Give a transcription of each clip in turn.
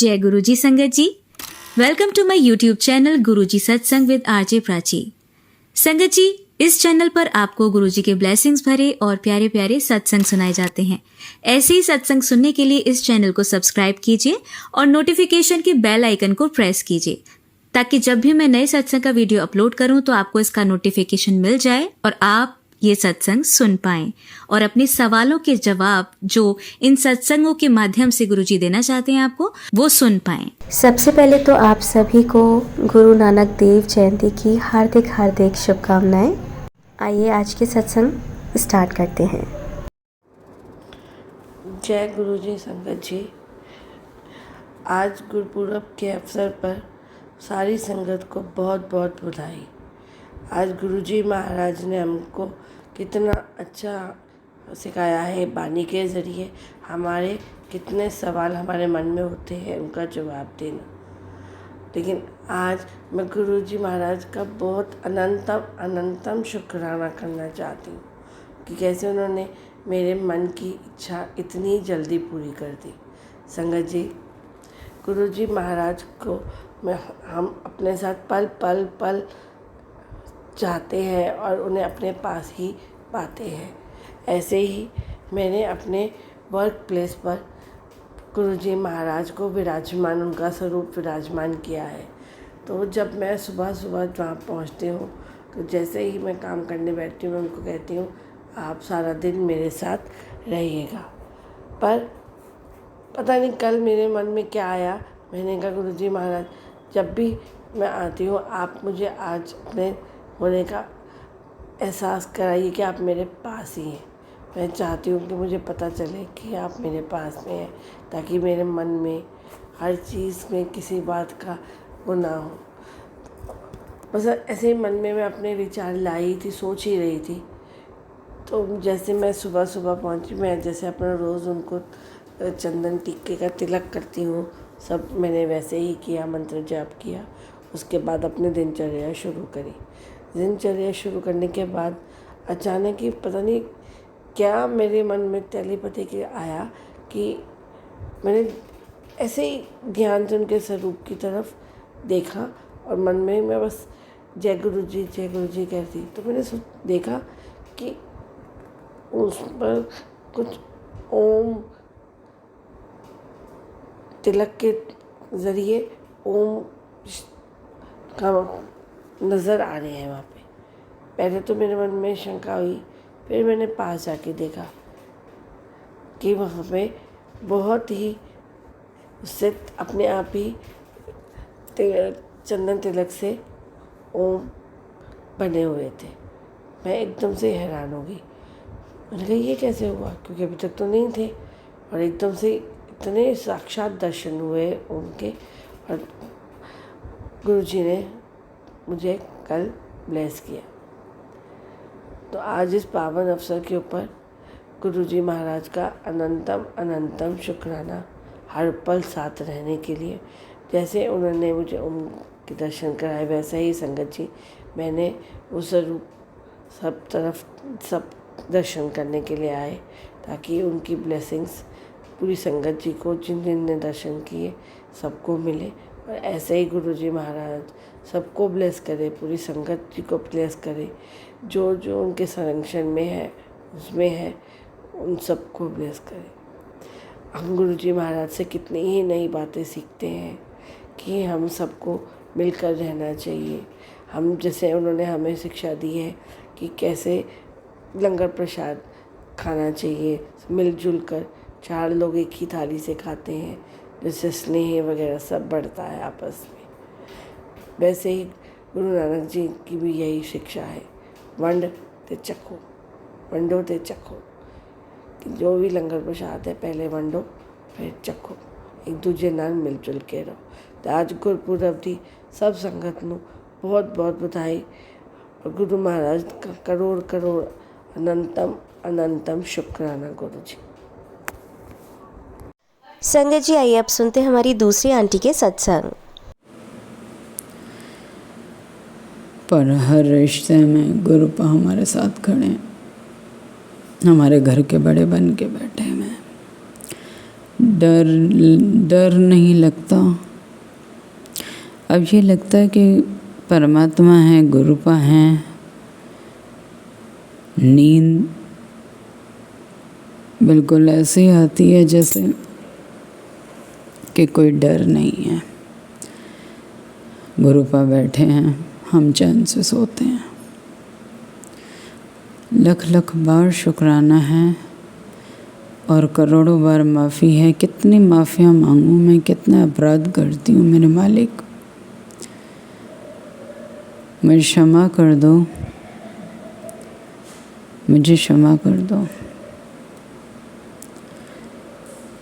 जय गुरुजी संगत जी। Welcome to my YouTube channel Guruji Satsang with RJ Prachi. संगत जी, इस चैनल पर आपको गुरुजी के ब्लेसिंग्स भरे और प्यारे प्यारे सत्संग सुनाए जाते हैं। ऐसे ही सत्संग सुनने के लिए इस चैनल को सब्सक्राइब कीजिए और नोटिफिकेशन के बेल आइकन को प्रेस कीजिए, ताकि जब भी मैं नए सत्संग का वीडियो अपलोड करूं तो आपको इसका नोटिफिकेशन मिल जाए और आप ये सत्संग सुन पाएं और अपने सवालों के जवाब जो इन सत्संगों के माध्यम से गुरुजी देना चाहते हैं आपको, वो सुन पाएं। सबसे पहले तो आप सभी को गुरु नानक देव जयंती की हार्दिक हार्दिक शुभकामनाएं। आइए आज के सत्संग स्टार्ट करते हैं। जय गुरुजी संगत जी। आज गुरुपुरब के अवसर पर सारी संगत को बहुत बहुत बधाई। आज गुरुजी महाराज ने हमको कितना अच्छा सिखाया है, बानी के ज़रिए हमारे कितने सवाल हमारे मन में होते हैं उनका जवाब देना। लेकिन आज मैं गुरुजी महाराज का बहुत अनंतम शुक्राना करना चाहती हूँ कि कैसे उन्होंने मेरे मन की इच्छा इतनी जल्दी पूरी कर दी। संगत जी, गुरुजी महाराज को हम अपने साथ पल पल पल चाहते हैं और उन्हें अपने पास ही पाते हैं। ऐसे ही मैंने अपने वर्क प्लेस पर गुरुजी महाराज को विराजमान, उनका स्वरूप विराजमान किया है। तो जब मैं सुबह सुबह वहाँ पहुँचती हूँ तो जैसे ही मैं काम करने बैठती हूँ मैं उनको कहती हूँ, आप सारा दिन मेरे साथ रहिएगा। पर पता नहीं कल मेरे मन में क्या आया, मैंने कहा गुरुजी महाराज, जब भी मैं आती हूँ आप मुझे आज अपने होने का एहसास कराइए कि आप मेरे पास ही हैं। मैं चाहती हूँ कि मुझे पता चले कि आप मेरे पास में हैं, ताकि मेरे मन में हर चीज़ में किसी बात का वो ना हो। बस ऐसे ही मन में मैं अपने विचार लाई थी, सोच ही रही थी। तो जैसे मैं सुबह सुबह पहुँची, मैं जैसे अपना रोज़ उनको चंदन टीके का तिलक करती हूँ, सब मैंने वैसे ही किया, मंत्र जाप किया। उसके बाद अपने दिनचर्या शुरू करी। दिनचर्या शुरू करने के बाद अचानक ही पता नहीं क्या मेरे मन में टेलीपैथी के आया कि मैंने ऐसे ही ध्यान से उनके स्वरूप की तरफ देखा और मन में मैं बस जय गुरु जी कहती। तो मैंने देखा कि उस पर कुछ ओम तिलक के ज़रिए ओम का नज़र आ रहे हैं वहाँ पे। पहले तो मेरे मन में शंका हुई, फिर मैंने पास जाके देखा कि वहाँ पे बहुत ही उससे अपने आप ही चंदन तिलक से ओम बने हुए थे। मैं एकदम से हैरान हो गई। मैंने कहा ये कैसे हुआ, क्योंकि अभी तक तो नहीं थे, और एकदम से इतने साक्षात दर्शन हुए उनके। और गुरुजी ने मुझे कल ब्लेस किया। तो आज इस पावन अवसर के ऊपर गुरुजी महाराज का अनंतम शुक्राना, हर पल साथ रहने के लिए। जैसे उन्होंने मुझे उनके दर्शन कराए, वैसे ही संगत जी मैंने वो स्वरूप सब दर्शन करने के लिए आए, ताकि उनकी ब्लेसिंग्स पूरी संगत जी को, जिन जिन ने दर्शन किए सबको मिले। और ऐसे ही गुरुजी महाराज सबको ब्लेस करे, पूरी संगत जी को ब्लेस करे। जो जो उनके संरक्षण में है, उसमें है, उन सबको ब्लेस करे। हम गुरुजी महाराज से कितनी ही नई बातें सीखते हैं कि हम सबको मिलकर रहना चाहिए। हम जैसे उन्होंने हमें शिक्षा दी है कि कैसे लंगर प्रसाद खाना चाहिए, मिलजुल कर 4 लोग एक ही थाली से खाते हैं, जिससे स्नेह वगैरह सब बढ़ता है आपस में। वैसे ही गुरु नानक जी की भी यही शिक्षा है, वंड ते चखो, वंडो ते चखो, कि जो भी लंगर प्रसाद है पहले वंडो फिर चखो, एक दूजे नाल मिलजुल के रहो। तो आज गुरपुरब दी सब संगत नूं बहुत बहुत बधाई और गुरु महाराज का करोड़ करोड़ अनंतम शुक्राना गुरु जी। संगत जी, आइए अब सुनते हैं हमारी दूसरी आंटी के सत्संग। पर हर रिश्ते में गुरु पा हमारे साथ खड़े हैं, हमारे घर के बड़े बन के बैठे हैं। डर नहीं लगता। अब ये लगता है कि परमात्मा है, गुरुपा हैं। नींद बिल्कुल ऐसी आती है जैसे कि कोई डर नहीं है। गुरुपा बैठे हैं, हम चैन से सोते हैं। लख लख बार शुक्राना है और करोड़ों बार माफ़ी है। कितनी माफ़ियाँ मांगूँ मैं, कितना अपराध करती हूँ मेरे मालिक, मुझे क्षमा कर दो, मुझे क्षमा कर दो।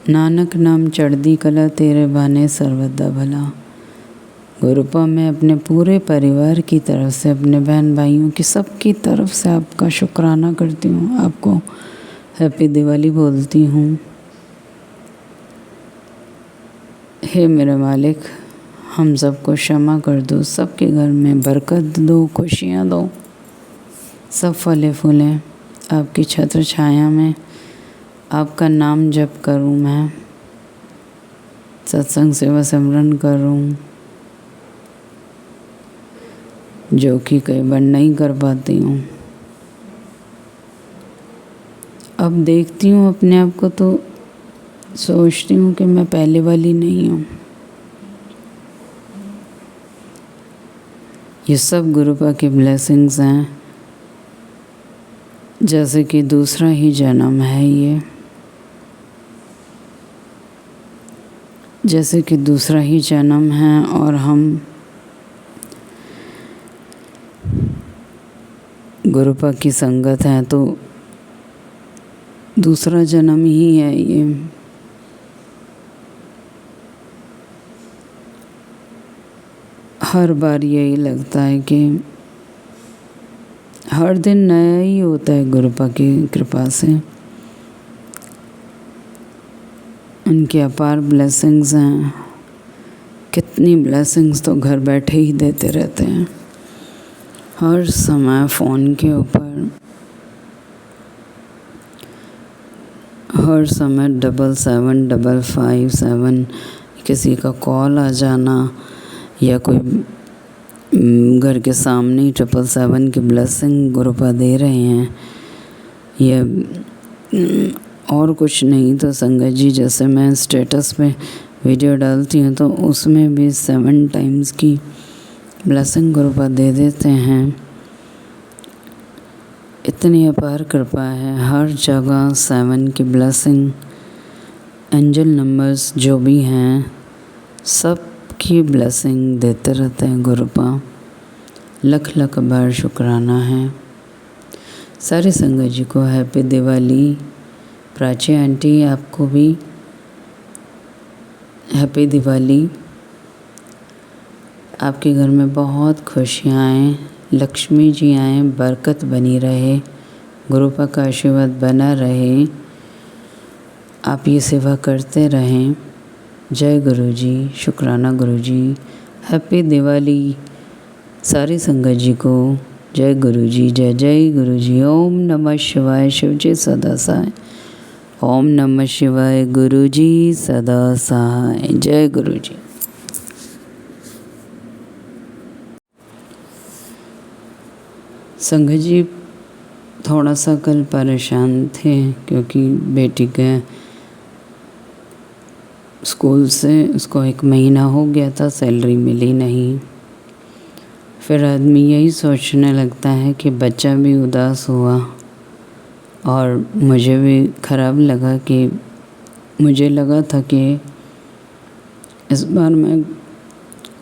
नानक नाम चढ़दी कला, तेरे बाने सर्वदा भला। गुरुपा मैं अपने पूरे परिवार की तरफ से, अपने बहन भाइयों की सबकी तरफ से आपका शुक्राना करती हूँ। आपको हैप्पी दिवाली बोलती हूँ। हे मेरे मालिक, हम सबको क्षमा कर दो, सबके घर में बरकत दो, खुशियाँ दो, सब फले फूलें आपकी छत्र छाया में। आपका नाम जप करूं मैं, सत्संग सेवा सिमरन करूं, जो कि कई बार नहीं कर पाती हूँ। अब देखती हूँ अपने आप को तो सोचती हूँ कि मैं पहले वाली नहीं हूँ। ये सब गुरुपा की ब्लेसिंग्स हैं, जैसे कि दूसरा ही जन्म है ये, जैसे कि दूसरा ही जन्म है और हम गुरुपा की संगत हैं तो दूसरा जन्म ही है ये। हर बार यही लगता है कि हर दिन नया ही होता है गुरुपा की कृपा से। उनकी अपार ब्लेसिंग्स हैं। कितनी ब्लेसिंग्स तो घर बैठे ही देते रहते हैं, हर समय फ़ोन के ऊपर, हर समय 775557 किसी का कॉल आ जाना, या कोई घर के सामने ही 777 की ब्लेसिंग गुरुपा दे रहे हैं। या और कुछ नहीं तो संगत जी, जैसे मैं स्टेटस पे वीडियो डालती हूँ तो उसमें भी 7 टाइम्स की ब्लेसिंग गुरुपा दे देते हैं। इतनी अपार कृपा है, हर जगह 7 की ब्लेसिंग। एंजल नंबर्स जो भी हैं सब की ब्लेसिंग देते रहते हैं गुरुपा। लख लख बार शुक्राना है। सारी संगत जी को हैप्पी दिवाली। प्राची आंटी आपको भी हैप्पी दिवाली। आपके घर में बहुत खुशियाँ आएँ, लक्ष्मी जी आएँ, बरकत बनी रहे, गुरुपा का आशीर्वाद बना रहे, आप ये सेवा करते रहें। जय गुरु जी, शुक्राना गुरु जी, हैप्पी दिवाली सारी संगत जी को। जय गुरु जी, जय जय गुरु जी। ओम नमः शिवाय, शिव जी सदा सहाय। ओम नमः शिवाय, गुरु जी सदा सहाय। जय गुरु जी। संगत जी थोड़ा सा कल परेशान थे क्योंकि बेटी के स्कूल से उसको 1 महीना हो गया था, सैलरी मिली नहीं। फिर आदमी यही सोचने लगता है कि बच्चा भी उदास हुआ और मुझे भी ख़राब लगा कि मुझे लगा था कि इस बार मैं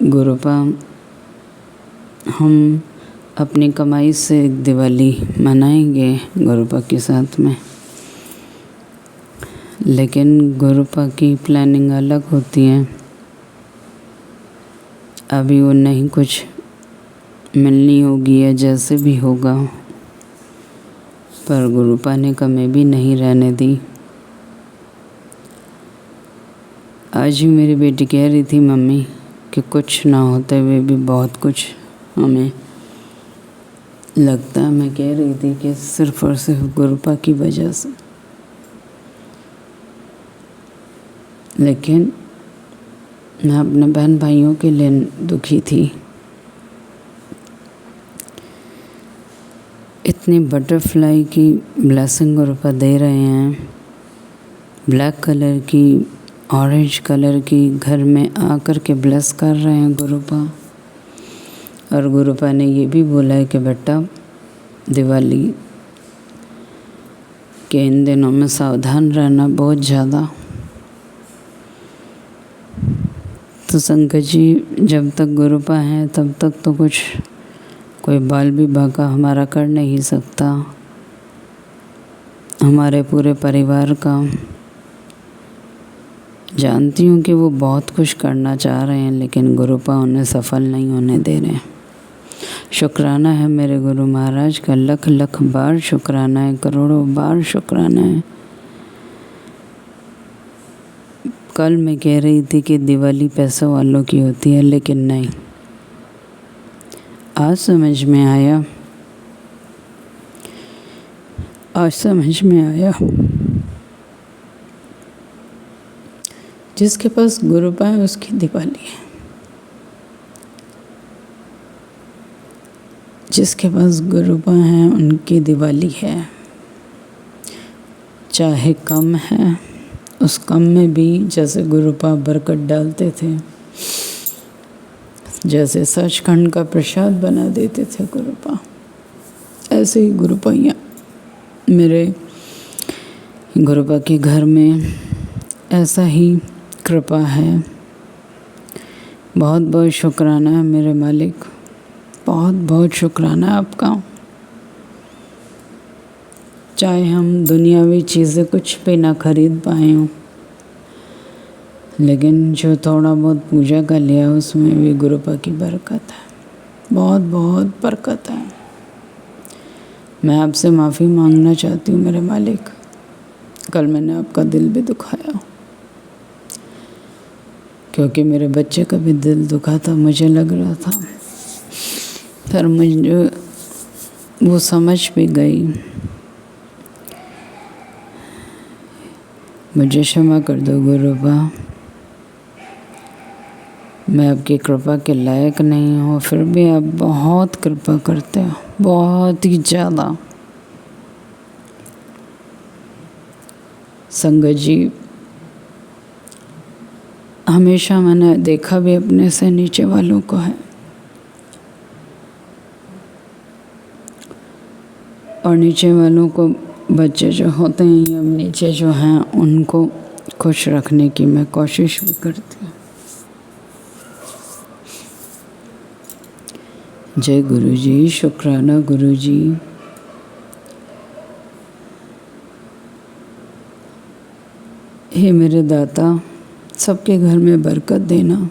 गुरुपा हम अपनी कमाई से एक दिवाली मनाएंगे गुरुपा के साथ में, लेकिन गुरुपा की प्लानिंग अलग होती है। अभी वो नहीं कुछ मिलनी होगी या जैसे भी होगा, पर गुरुपा ने कमी भी नहीं रहने दी। आज ही मेरी बेटी कह रही थी मम्मी कि कुछ ना होते हुए भी बहुत कुछ हमें लगता है। मैं कह रही थी कि सिर्फ और सिर्फ गुरुपा की वजह से। लेकिन मैं अपने बहन भाइयों के लिए दुखी थी। इतनी बटरफ्लाई की ब्लेसिंग गुरुपा दे रहे हैं, ब्लैक कलर की, ऑरेंज कलर की घर में आकर के ब्लेस कर रहे हैं गुरुपा। और गुरुपा ने ये भी बोला है कि बेटा दिवाली के इन दिनों में सावधान रहना बहुत ज़्यादा। तो संकट जी जब तक गुरुपा हैं तब तक तो कुछ कोई बाल विवाह का हमारा कर नहीं सकता। हमारे पूरे परिवार का जानती हूँ कि वो बहुत कुछ करना चाह रहे हैं, लेकिन गुरुपा उन्हें सफल नहीं होने दे रहे हैं। शुक्राना है मेरे गुरु महाराज का, लख लख बार शुक्राना है, करोड़ों बार शुक्राना है। कल मैं कह रही थी कि दिवाली पैसों वालों की होती है, लेकिन नहीं, आज समझ में आया, आज समझ में आया। जिसके पास गुरुपा है उसकी दिवाली है, जिसके पास गुरुपा है उनकी दिवाली है। चाहे कम है, उस कम में भी जैसे गुरुपा बरकत डालते थे, जैसे सचखंड का प्रसाद बना देते थे गुरुपा, ऐसे ही गुरुपाइयाँ मेरे गुरुपा के घर में ऐसा ही कृपा है। बहुत बहुत शुक्राना है मेरे मालिक, बहुत बहुत शुक्राना है आपका। चाहे हम दुनियावी चीज़ें कुछ भी ना खरीद पाए हों, लेकिन जो थोड़ा बहुत पूजा का लिया उसमें भी गुरुपा की बरकत है, बहुत बहुत बरकत है। मैं आपसे माफ़ी मांगना चाहती हूँ मेरे मालिक, कल मैंने आपका दिल भी दुखाया, क्योंकि मेरे बच्चे का भी दिल दुखा था, मुझे लग रहा था, पर मुझे वो समझ भी गई। मुझे क्षमा कर दो गुरुपा, मैं आपकी कृपा के लायक नहीं हूँ, फिर भी आप बहुत कृपा करते हो, बहुत ही ज़्यादा। संगत जी, हमेशा मैंने देखा भी अपने से नीचे वालों को है, और नीचे वालों को बच्चे जो होते हैं या नीचे जो हैं उनको खुश रखने की मैं कोशिश भी करती हूँ। जय गुरु जी, शुक्राना गुरु जी। हे मेरे दाता, सबके घर में बरकत देना,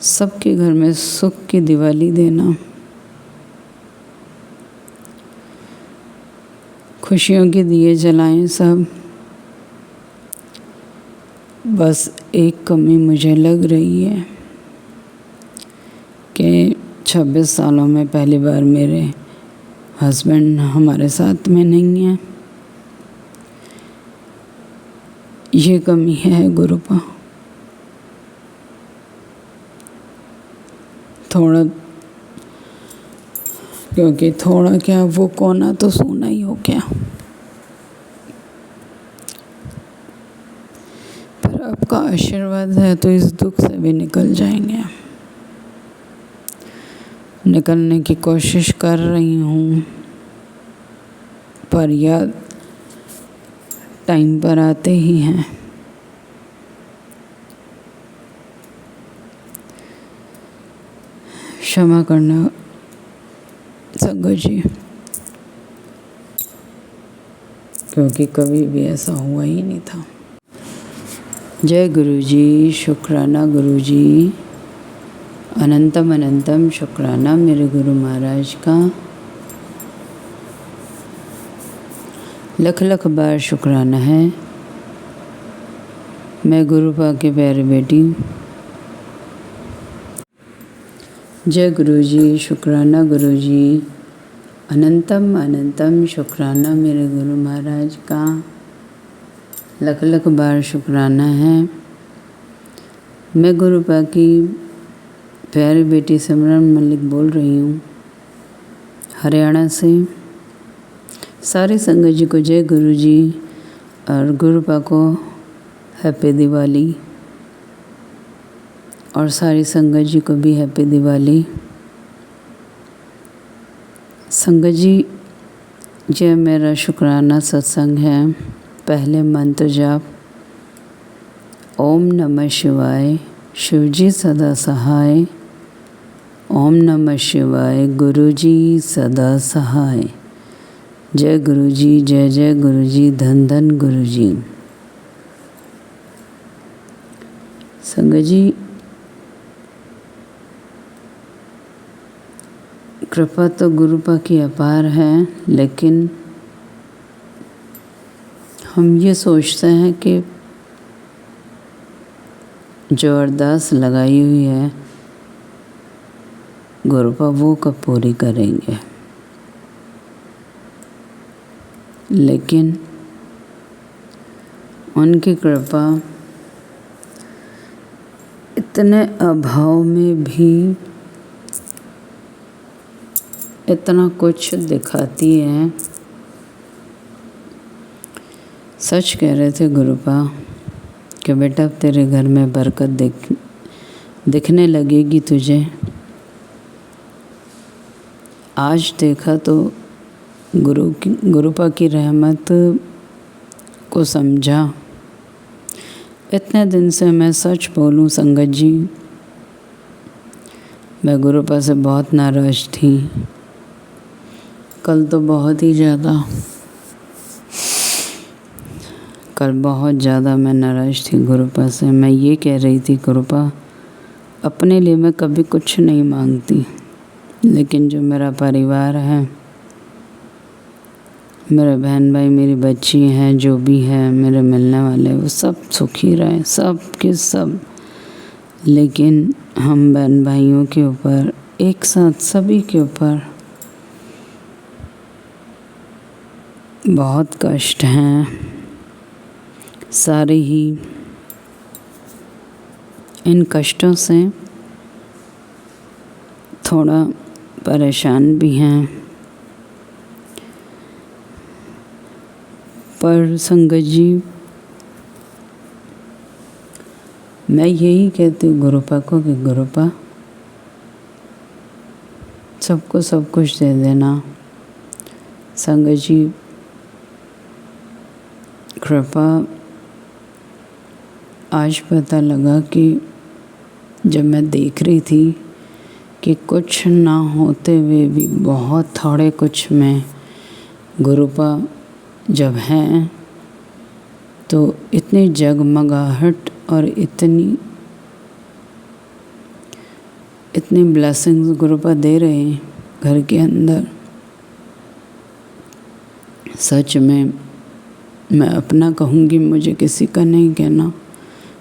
सबके घर में सुख की दिवाली देना, खुशियों के दिए जलाएं सब। बस एक कमी मुझे लग रही है कि 26 सालों में पहली बार मेरे हस्बैंड हमारे साथ में नहीं है, ये कमी है गुरुपा। थोड़ा, क्योंकि थोड़ा क्या वो कोना तो सोना ही हो गया, पर आपका आशीर्वाद है तो इस दुख से भी निकल जाएंगे। निकलने की कोशिश कर रही हूँ, पर याद टाइम पर आते ही हैं। क्षमा करना संगत जी, क्योंकि कभी भी ऐसा हुआ ही नहीं था। जय गुरु जी, शुक्राना गुरु जी, अनंतम अनंतम शुक्राना मेरे गुरु महाराज का, लख लख बार शुक्राना है। मैं गुरुपा की प्यारी बेटी। जय गुरु जी, शुक्राना गुरु जी, अनंतम अनंतम शुक्राना मेरे गुरु महाराज का, लख लख बार शुक्राना है। मैं गुरुपा की प्यारी बेटी सिमरन मलिक बोल रही हूँ हरियाणा से। सारी संगत जी को जय गुरु जी और गुरुपा को हैप्पी दिवाली और सारी संगत जी को भी हैप्पी दिवाली। संगत जी, यह मेरा शुक्राना सत्संग है। पहले मंत्र जाप ओम नमः शिवाय, शिवजी सदा सहाय। ओम नमः शिवाय, गुरुजी सदा सहाय। जय गुरुजी, जय जय गुरुजी, धन धन गुरुजी। संगत जी, कृपा तो गुरुपा की अपार है, लेकिन हम ये सोचते हैं कि जो अरदास लगाई हुई है गुरुपा वो कब पूरी करेंगे, लेकिन उनकी कृपा इतने अभाव में भी इतना कुछ दिखाती है। सच कह रहे थे गुरुपा कि बेटा अब तेरे घर में बरकत दिखने लगेगी तुझे। आज देखा तो गुरुपा की रहमत को समझा। इतने दिन से मैं सच बोलूं संगत जी, मैं गुरुपा से बहुत नाराज़ थी। कल तो बहुत ही ज़्यादा, कल बहुत ज़्यादा मैं नाराज़ थी गुरुपा से। मैं ये कह रही थी गुरुपा अपने लिए मैं कभी कुछ नहीं मांगती, लेकिन जो मेरा परिवार है, मेरे बहन भाई, मेरी बच्ची हैं, जो भी है मेरे मिलने वाले, वो सब सुखी रहे, सब के सब। लेकिन हम बहन भाइयों के ऊपर एक साथ सभी के ऊपर बहुत कष्ट हैं। सारे ही इन कष्टों से थोड़ा परेशान भी हैं। पर संगत जी, मैं यही कहती हूँ गुरुपा को कि गुरुपा सबको सब कुछ दे देना। संगत जी, कृपा आज पता लगा कि जब मैं देख रही थी कि कुछ ना होते हुए भी बहुत थोड़े कुछ में गुरुपा जब हैं तो इतनी जगमगाहट और इतनी ब्लेसिंग्स गुरुपा दे रहे हैं घर के अंदर। सच में मैं अपना कहूँगी, मुझे किसी का नहीं कहना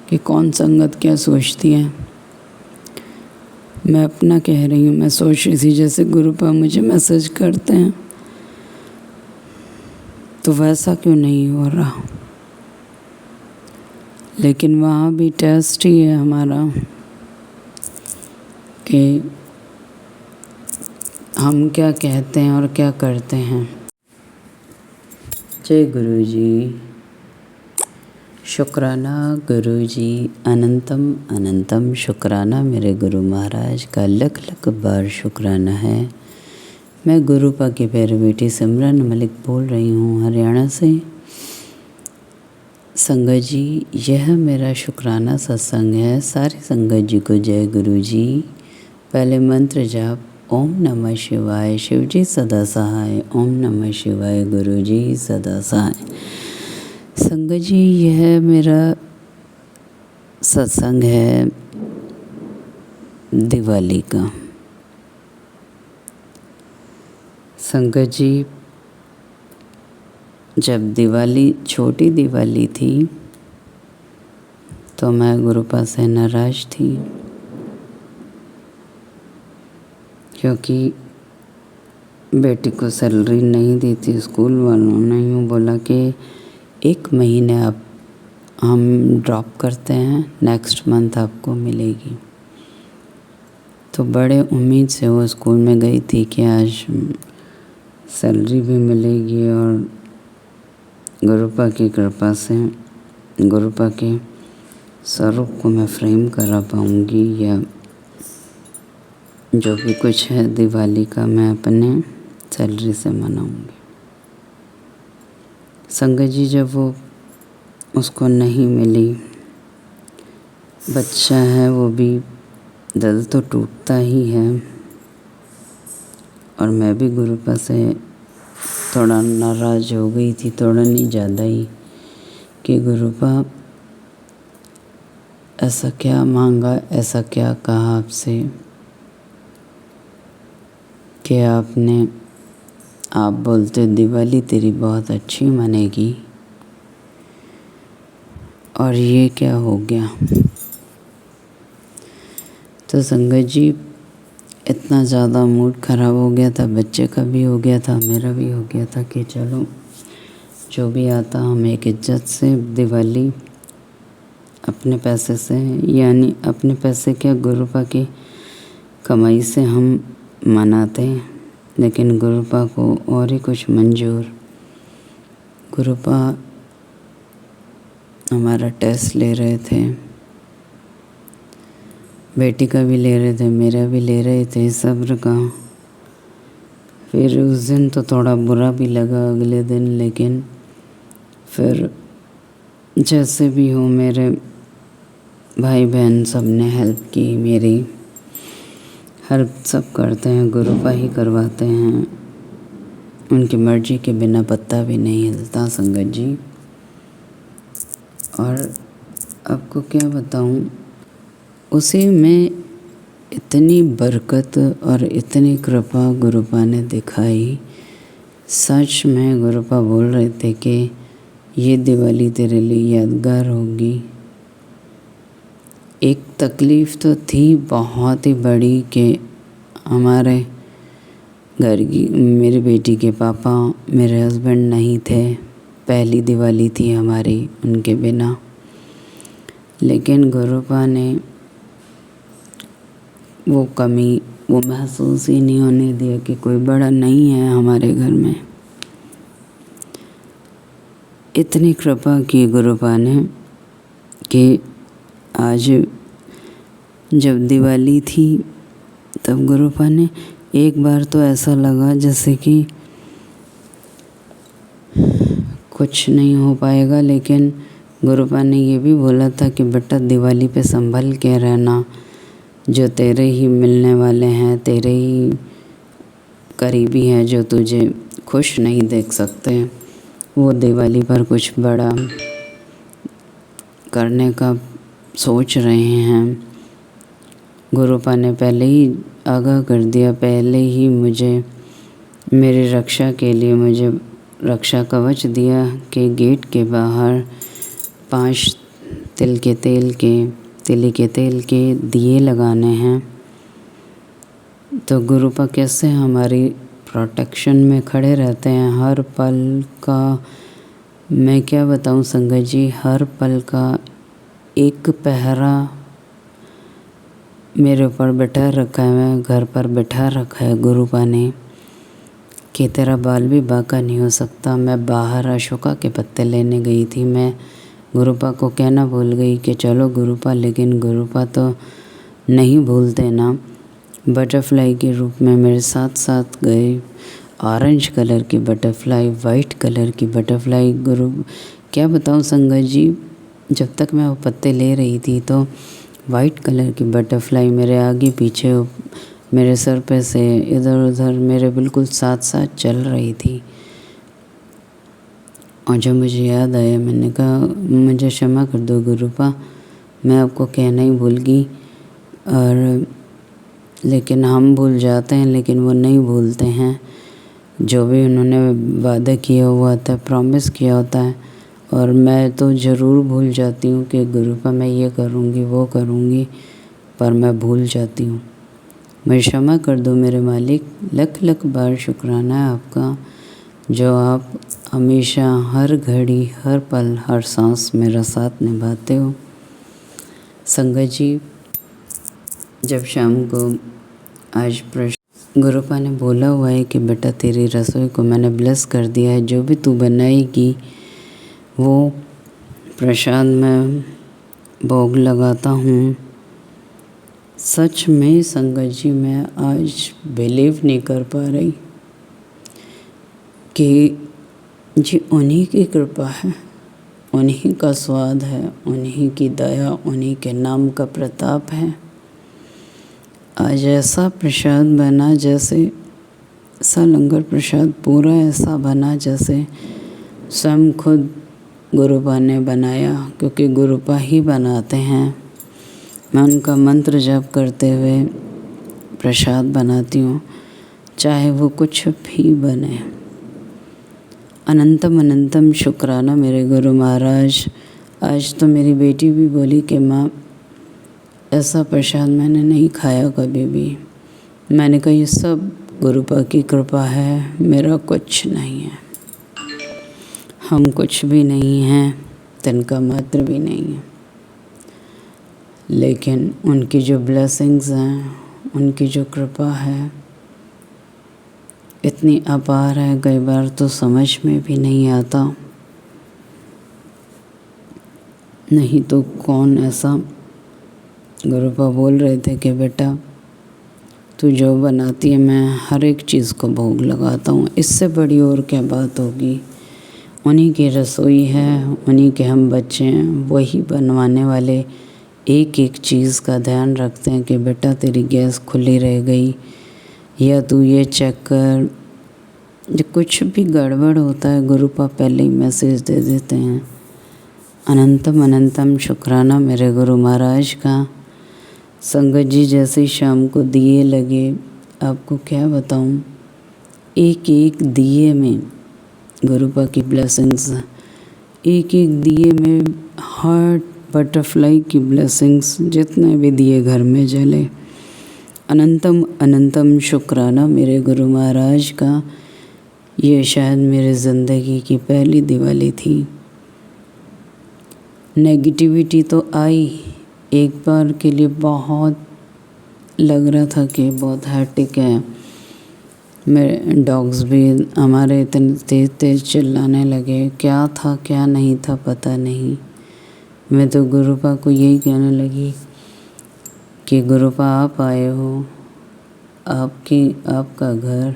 कि कौन संगत क्या सोचती है। मैं अपना कह रही हूँ। मैं सोच रही थी जैसे गुरुपा मुझे मैसेज करते हैं तो वैसा क्यों नहीं हो रहा, लेकिन वहाँ भी टेस्ट ही है हमारा कि हम क्या कहते हैं और क्या करते हैं। जय गुरु जी, शुक्राना गुरु जी, अनंतम अनंतम शुक्राना मेरे गुरु महाराज का, लख लख बार शुक्राना है। मैं गुरुपा की प्यारी बेटी सिमरन मलिक बोल रही हूँ हरियाणा से। संगत जी, यह मेरा शुक्राना सत्संग है। सारी संगत जी को जय गुरु जी। पहले मंत्र जाप ओम नमः शिवाय, शिवजी सदा सहाय। ओम नमः शिवाय, गुरुजी सदा सहाय। संगत जी, यह मेरा सत्संग है दिवाली का। संगत जी, जब दिवाली, छोटी दिवाली थी तो मैं गुरुपा से नाराज़ थी, क्योंकि बेटी को सैलरी नहीं दी थी। स्कूल वालों ने यूँ बोला कि 1 महीने आप हम ड्रॉप करते हैं, नेक्स्ट मंथ आपको मिलेगी। तो बड़े उम्मीद से वो स्कूल में गई थी कि आज सैलरी भी मिलेगी और गुरुपा की कृपा से गुरुपा के स्वरूप को मैं फ्रेम करा पाऊँगी, या जो भी कुछ है दिवाली का मैं अपने सैलरी से मनाऊँगी। संगत जी, जब वो उसको नहीं मिली, बच्चा है वो भी, दिल तो टूटता ही है। और मैं भी गुरुपा से थोड़ा नाराज़ हो गई थी, थोड़ा नहीं ज़्यादा ही, कि गुरुपा ऐसा क्या मांगा, ऐसा क्या कहा आपसे कि आप बोलते दिवाली तेरी बहुत अच्छी मनेगी, और ये क्या हो गया। तो संगत जी, इतना ज़्यादा मूड ख़राब हो गया था, बच्चे का भी हो गया था, मेरा भी हो गया था कि चलो जो भी आता हम एक इज्जत से दिवाली अपने पैसे से, यानी अपने पैसे क्या, गुरुपा की कमाई से हम मनाते हैं। लेकिन गुरुपा को और ही कुछ मंजूर। गुरुपा हमारा टेस्ट ले रहे थे, बेटी का भी ले रहे थे, मेरा भी ले रहे थे, सब्र का। फिर उस दिन तो थोड़ा बुरा भी लगा अगले दिन, लेकिन फिर जैसे भी हो मेरे भाई बहन सब ने हेल्प की, मेरी हेल्प सब करते हैं, गुरुपा ही करवाते हैं। उनकी मर्जी के बिना पत्ता भी नहीं हिलता संगत जी। और आपको क्या बताऊं, उसी में इतनी बरकत और इतनी कृपा गुरुपा ने दिखाई। सच में गुरुपा बोल रहे थे कि ये दिवाली तेरे लिए यादगार होगी। एक तकलीफ़ तो थी बहुत ही बड़ी कि हमारे घर की, मेरी बेटी के पापा, मेरे हस्बैंड नहीं थे, पहली दिवाली थी हमारी उनके बिना। लेकिन गुरुपा ने वो कमी वो महसूस ही नहीं होने दिया कि कोई बड़ा नहीं है हमारे घर में। इतनी कृपा की गुरुपा ने कि आज जब दिवाली थी तब गुरुपा ने एक बार तो ऐसा लगा जैसे कि कुछ नहीं हो पाएगा, लेकिन गुरुपा ने ये भी बोला था कि बेटा दिवाली पे संभल के रहना, जो तेरे ही मिलने वाले हैं, तेरे ही करीबी हैं, जो तुझे खुश नहीं देख सकते, वो दिवाली पर कुछ बड़ा करने का सोच रहे हैं। गुरुपा ने पहले ही आगाह कर दिया, पहले ही मुझे मेरी रक्षा के लिए मुझे रक्षा कवच दिया कि गेट के बाहर 5 तिल के तेल के दिए लगाने हैं। तो गुरुपा कैसे हमारी प्रोटेक्शन में खड़े रहते हैं हर पल का। मैं क्या बताऊं संगत जी, हर पल का एक पहरा मेरे ऊपर बैठा रखा है, मैं घर पर बैठा रखा है गुरुपा ने कि तेरा बाल भी बांका नहीं हो सकता। मैं बाहर अशोका के पत्ते लेने गई थी, मैं गुरुपा को कहना भूल गई कि चलो गुरुपा, लेकिन गुरुपा तो नहीं भूलते ना, बटरफ्लाई के रूप में मेरे साथ साथ गए। ऑरेंज कलर की बटरफ्लाई, वाइट कलर की बटरफ्लाई, गुरु क्या बताऊं संगत जी, जब तक मैं वो पत्ते ले रही थी तो वाइट कलर की बटरफ्लाई मेरे आगे पीछे, मेरे सर पे से इधर उधर मेरे बिल्कुल साथ साथ चल रही थी। और जब मुझे याद आया, मैंने कहा मुझे क्षमा कर दो गुरुपा, मैं आपको कहना ही भूल गई। और लेकिन हम भूल जाते हैं, लेकिन वो नहीं भूलते हैं। जो भी उन्होंने वादा किया हुआ था, प्रॉमिस किया होता है, और मैं तो ज़रूर भूल जाती हूँ कि गुरुपा मैं ये करूँगी वो करूँगी, पर मैं भूल जाती हूँ। मैं क्षमा कर दो मेरे मालिक, लख लख बार शुक्राना है आपका जो आप हमेशा हर घड़ी हर पल हर सांस मेरा साथ निभाते हो। संगत जी, जब शाम को आज गुरुपा ने बोला हुआ है कि बेटा तेरी रसोई को मैंने ब्लेस कर दिया है, जो भी तू बनाएगी वो प्रसाद में भोग लगाता हूँ। सच में संगत जी, मैं आज बिलीव नहीं कर पा रही कि जी उन्हीं की कृपा है, उन्हीं का स्वाद है, उन्हीं की दया, उन्हीं के नाम का प्रताप है। आज ऐसा प्रसाद बना जैसे ऐसा लंगर प्रसाद पूरा ऐसा बना जैसे स्वयं खुद गुरुपा ने बनाया, क्योंकि गुरुपा ही बनाते हैं। मैं उनका मंत्र जप करते हुए प्रसाद बनाती हूँ, चाहे वो कुछ भी बने। अनंतम अनंतम शुक्राना मेरे गुरु महाराज। आज तो मेरी बेटी भी बोली कि माँ ऐसा प्रसाद मैंने नहीं खाया कभी भी। मैंने कहा ये सब गुरुपा की कृपा है, मेरा कुछ नहीं है, हम कुछ भी नहीं हैं, तिनका मात्र भी नहीं है। लेकिन उनकी जो ब्लेसिंग्स हैं, उनकी जो कृपा है इतनी अपार है, कई बार तो समझ में भी नहीं आता। नहीं तो कौन ऐसा, गुरुपा बोल रहे थे कि बेटा तू जो बनाती है मैं हर एक चीज़ को भोग लगाता हूँ, इससे बड़ी और क्या बात होगी। उन्हीं की रसोई है, उन्हीं के हम बच्चे हैं, वही बनवाने वाले एक एक चीज़ का ध्यान रखते हैं कि बेटा तेरी गैस खुली रह गई, या तू ये चेक कर। जो कुछ भी गड़बड़ होता है गुरुपा पहले ही मैसेज दे देते हैं। अनंतम अनंतम शुक्राना मेरे गुरु महाराज का। संगत जी, जैसे ही शाम को दिए लगे, आपको क्या बताऊं, एक एक दिए में गुरुपा की ब्लेसिंग्स, एक एक दिए में हार्ट बटरफ्लाई की ब्लेसिंग्स, जितने भी दिए घर में जले। अनंतम अनंतम शुक्राना मेरे गुरु महाराज का। ये शायद मेरे ज़िंदगी की पहली दिवाली थी। नेगेटिविटी तो आई, एक बार के लिए बहुत लग रहा था कि बहुत हैट्रिक है। मेरे डॉग्स भी हमारे इतने तेज़ तेज़ चिल्लाने लगे, क्या था क्या नहीं था पता नहीं। मैं तो गुरुपा को यही कहने लगी कि गुरुपा आप आए हो, आपका घर,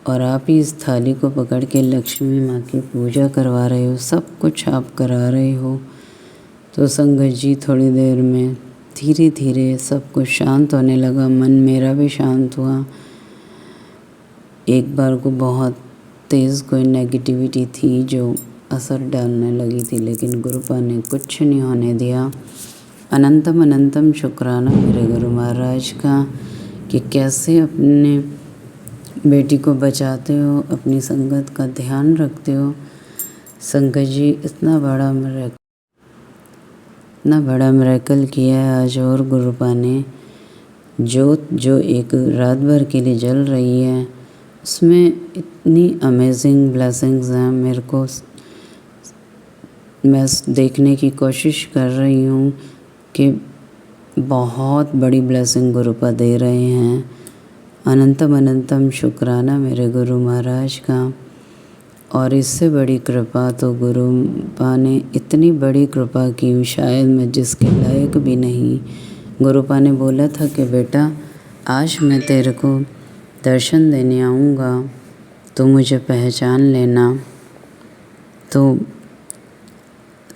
और आप ही इस थाली को पकड़ के लक्ष्मी माँ की पूजा करवा रहे हो, सब कुछ आप करा रहे हो। तो संगत जी, थोड़ी देर में धीरे धीरे सब कुछ शांत होने लगा, मन मेरा भी शांत हुआ। एक बार को बहुत तेज़ कोई नेगेटिविटी थी जो असर डालने लगी थी, लेकिन गुरुपा ने कुछ नहीं होने दिया। अनंतम अनंतम शुक्राना मेरे गुरु महाराज का कि कैसे अपने बेटी को बचाते हो, अपनी संगत का ध्यान रखते हो। संगत जी, इतना बड़ा मिरेकल किया है आज। और गुरुपा ने जोत जो एक रात भर के लिए जल रही है, उसमें इतनी अमेजिंग ब्लेसिंग्स हैं। मेरे को, मैं देखने की कोशिश कर रही हूँ कि बहुत बड़ी ब्लेसिंग गुरुपा दे रहे हैं। अनंतम अनंतम शुक्राना मेरे गुरु महाराज का। और इससे बड़ी कृपा तो गुरुपा ने इतनी बड़ी कृपा की, शायद मैं जिसके लायक भी नहीं। गुरुपा ने बोला था कि बेटा आज मैं तेरे को दर्शन देने आऊँगा, तो मुझे पहचान लेना। तो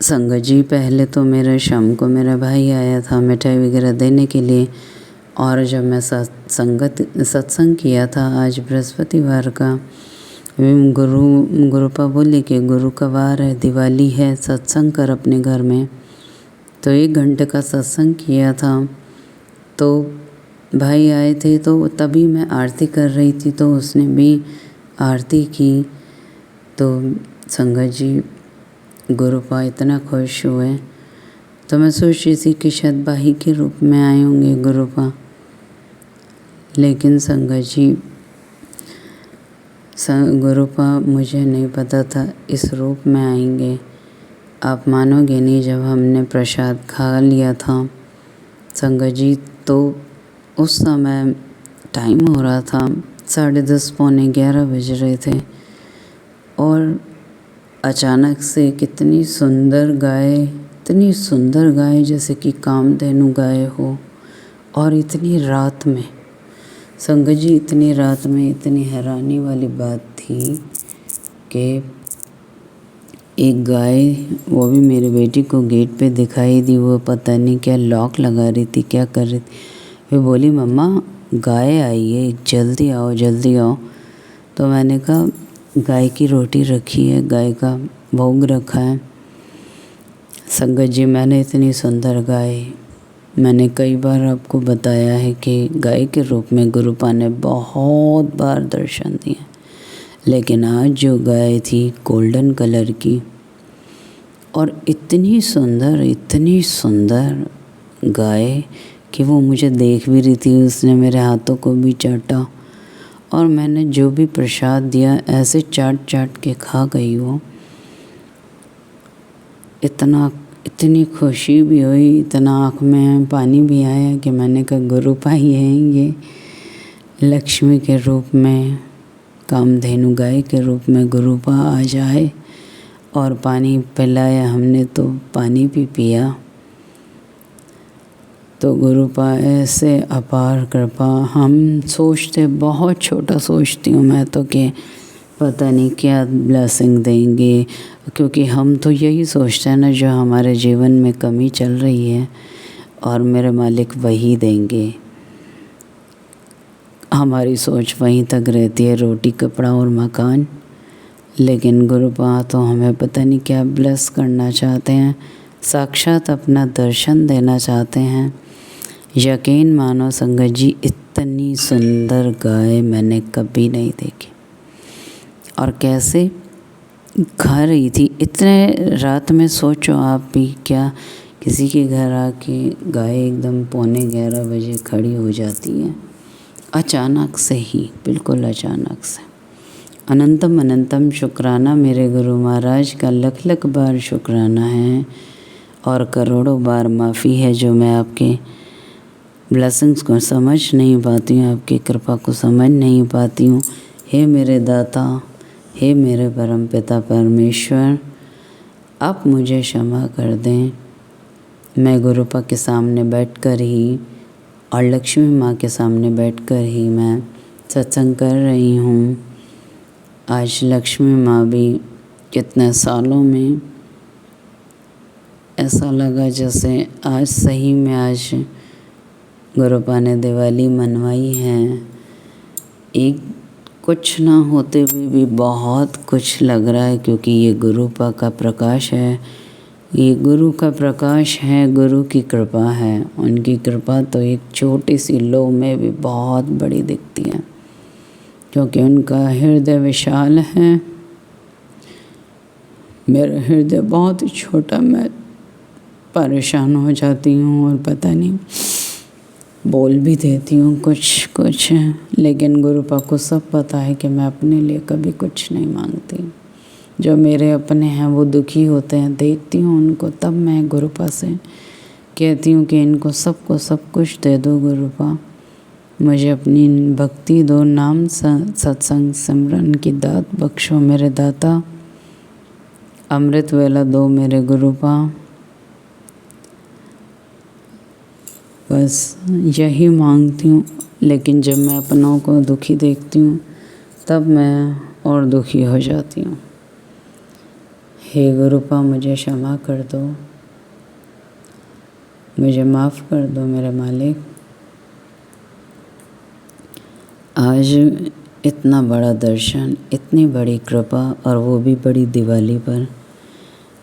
संगत जी, पहले तो मेरे शाम को मेरा भाई आया था मिठाई वगैरह देने के लिए, और जब मैं सत्संग किया था आज बृहस्पतिवार का, गुरुपा बोली कि गुरु का वार है, दिवाली है, सत्संग कर अपने घर में। तो 1 घंटे का सत्संग किया था। तो भाई आए थे, तो तभी मैं आरती कर रही थी, तो उसने भी आरती की। तो संगत जी, गुरुपा इतना खुश हुए, तो मैं सोच रही थी कि शायद भाई के रूप में आए होंगे गुरुपा। लेकिन संगत जी, गुरुपा मुझे नहीं पता था इस रूप में आएंगे। आप मानोगे नहीं, जब हमने प्रसाद खा लिया था संगत जी, तो उस समय टाइम हो रहा था 10:30 पौने 11 बज रहे थे, और अचानक से कितनी सुंदर गाय, इतनी सुंदर गाय जैसे कि कामधेनु गाय हो, और इतनी रात में संगत जी, इतनी रात में इतनी हैरानी वाली बात थी कि एक गाय, वो भी मेरी बेटी को गेट पे दिखाई दी। वो पता नहीं क्या लॉक लगा रही थी, क्या कर रही थी। वे बोली, मम्मा गाय आई है, जल्दी आओ जल्दी आओ। तो मैंने कहा गाय की रोटी रखी है, गाय का भोग रखा है। संगत जी, मैंने इतनी सुंदर गाय, मैंने कई बार आपको बताया है कि गाय के रूप में गुरुपा ने बहुत बार दर्शन दिए, लेकिन आज जो गाय थी गोल्डन कलर की, और इतनी सुंदर गाय कि वो मुझे देख भी रही थी। उसने मेरे हाथों को भी चाटा, और मैंने जो भी प्रसाद दिया ऐसे चाट के खा गई। वो इतनी खुशी भी हुई, इतना आँख में पानी भी आया कि मैंने कहा गुरुपा ही हैं ये, लक्ष्मी के रूप में, कामधेनु गाय के रूप में गुरुपा आ जाए। और पानी पिलाया हमने, तो पानी भी पिया। तो गुरुपा ऐसे अपार कृपा, हम सोचते बहुत छोटा सोचती हूँ मैं तो कि पता नहीं क्या ब्लेसिंग देंगे, क्योंकि हम तो यही सोचते हैं ना जो हमारे जीवन में कमी चल रही है, और मेरे मालिक वही देंगे। हमारी सोच वहीं तक रहती है, रोटी कपड़ा और मकान। लेकिन गुरुपा तो हमें पता नहीं क्या ब्लेस करना चाहते हैं, साक्षात अपना दर्शन देना चाहते हैं। यकीन मानो संगत जी, इतनी सुंदर गाय मैंने कभी नहीं देखी। और कैसे खा रही थी इतने रात में, सोचो आप भी, क्या किसी के घर आके गाय एकदम पौने 11 बजे खड़ी हो जाती है, अचानक से ही, बिल्कुल अचानक से। अनंतम अनंतम शुक्राना मेरे गुरु महाराज का, लख लख बार शुक्राना है, और करोड़ों बार माफ़ी है जो मैं आपके ब्लेसिंग्स को समझ नहीं पाती हूँ, आपकी कृपा को समझ नहीं पाती हूँ। हे मेरे दाता, हे मेरे परमपिता परमेश्वर, आप मुझे क्षमा कर दें। मैं गुरुपा के सामने बैठकर ही और लक्ष्मी माँ के सामने बैठकर ही मैं सत्संग कर रही हूँ। आज लक्ष्मी माँ भी कितने सालों में ऐसा लगा जैसे आज सही में आज गुरुपा ने दिवाली मनवाई है। एक कुछ ना होते हुए भी बहुत कुछ लग रहा है, क्योंकि ये गुरुपा का प्रकाश है, ये गुरु का प्रकाश है, गुरु की कृपा है। उनकी कृपा तो एक छोटी सी लो में भी बहुत बड़ी दिखती है, क्योंकि उनका हृदय विशाल है। मेरा हृदय बहुत ही छोटा, मैं परेशान हो जाती हूँ और पता नहीं बोल भी देती हूँ कुछ, लेकिन गुरुपा को सब पता है कि मैं अपने लिए कभी कुछ नहीं मांगती। जो मेरे अपने हैं वो दुखी होते हैं, देखती हूँ उनको, तब मैं गुरुपा से कहती हूँ कि इनको सबको सब कुछ दे दो गुरुपा, मुझे अपनी भक्ति दो, नाम सत्संग सिमरन की दात बख्शो मेरे दाता, अमृत वेला दो मेरे गुरुपा। बस यही मांगती हूँ। लेकिन जब मैं अपनों को दुखी देखती हूँ तब मैं और दुखी हो जाती हूँ। हे गुरुपा, मुझे क्षमा कर दो, मुझे माफ़ कर दो मेरे मालिक। आज इतना बड़ा दर्शन, इतनी बड़ी कृपा, और वो भी बड़ी दिवाली पर।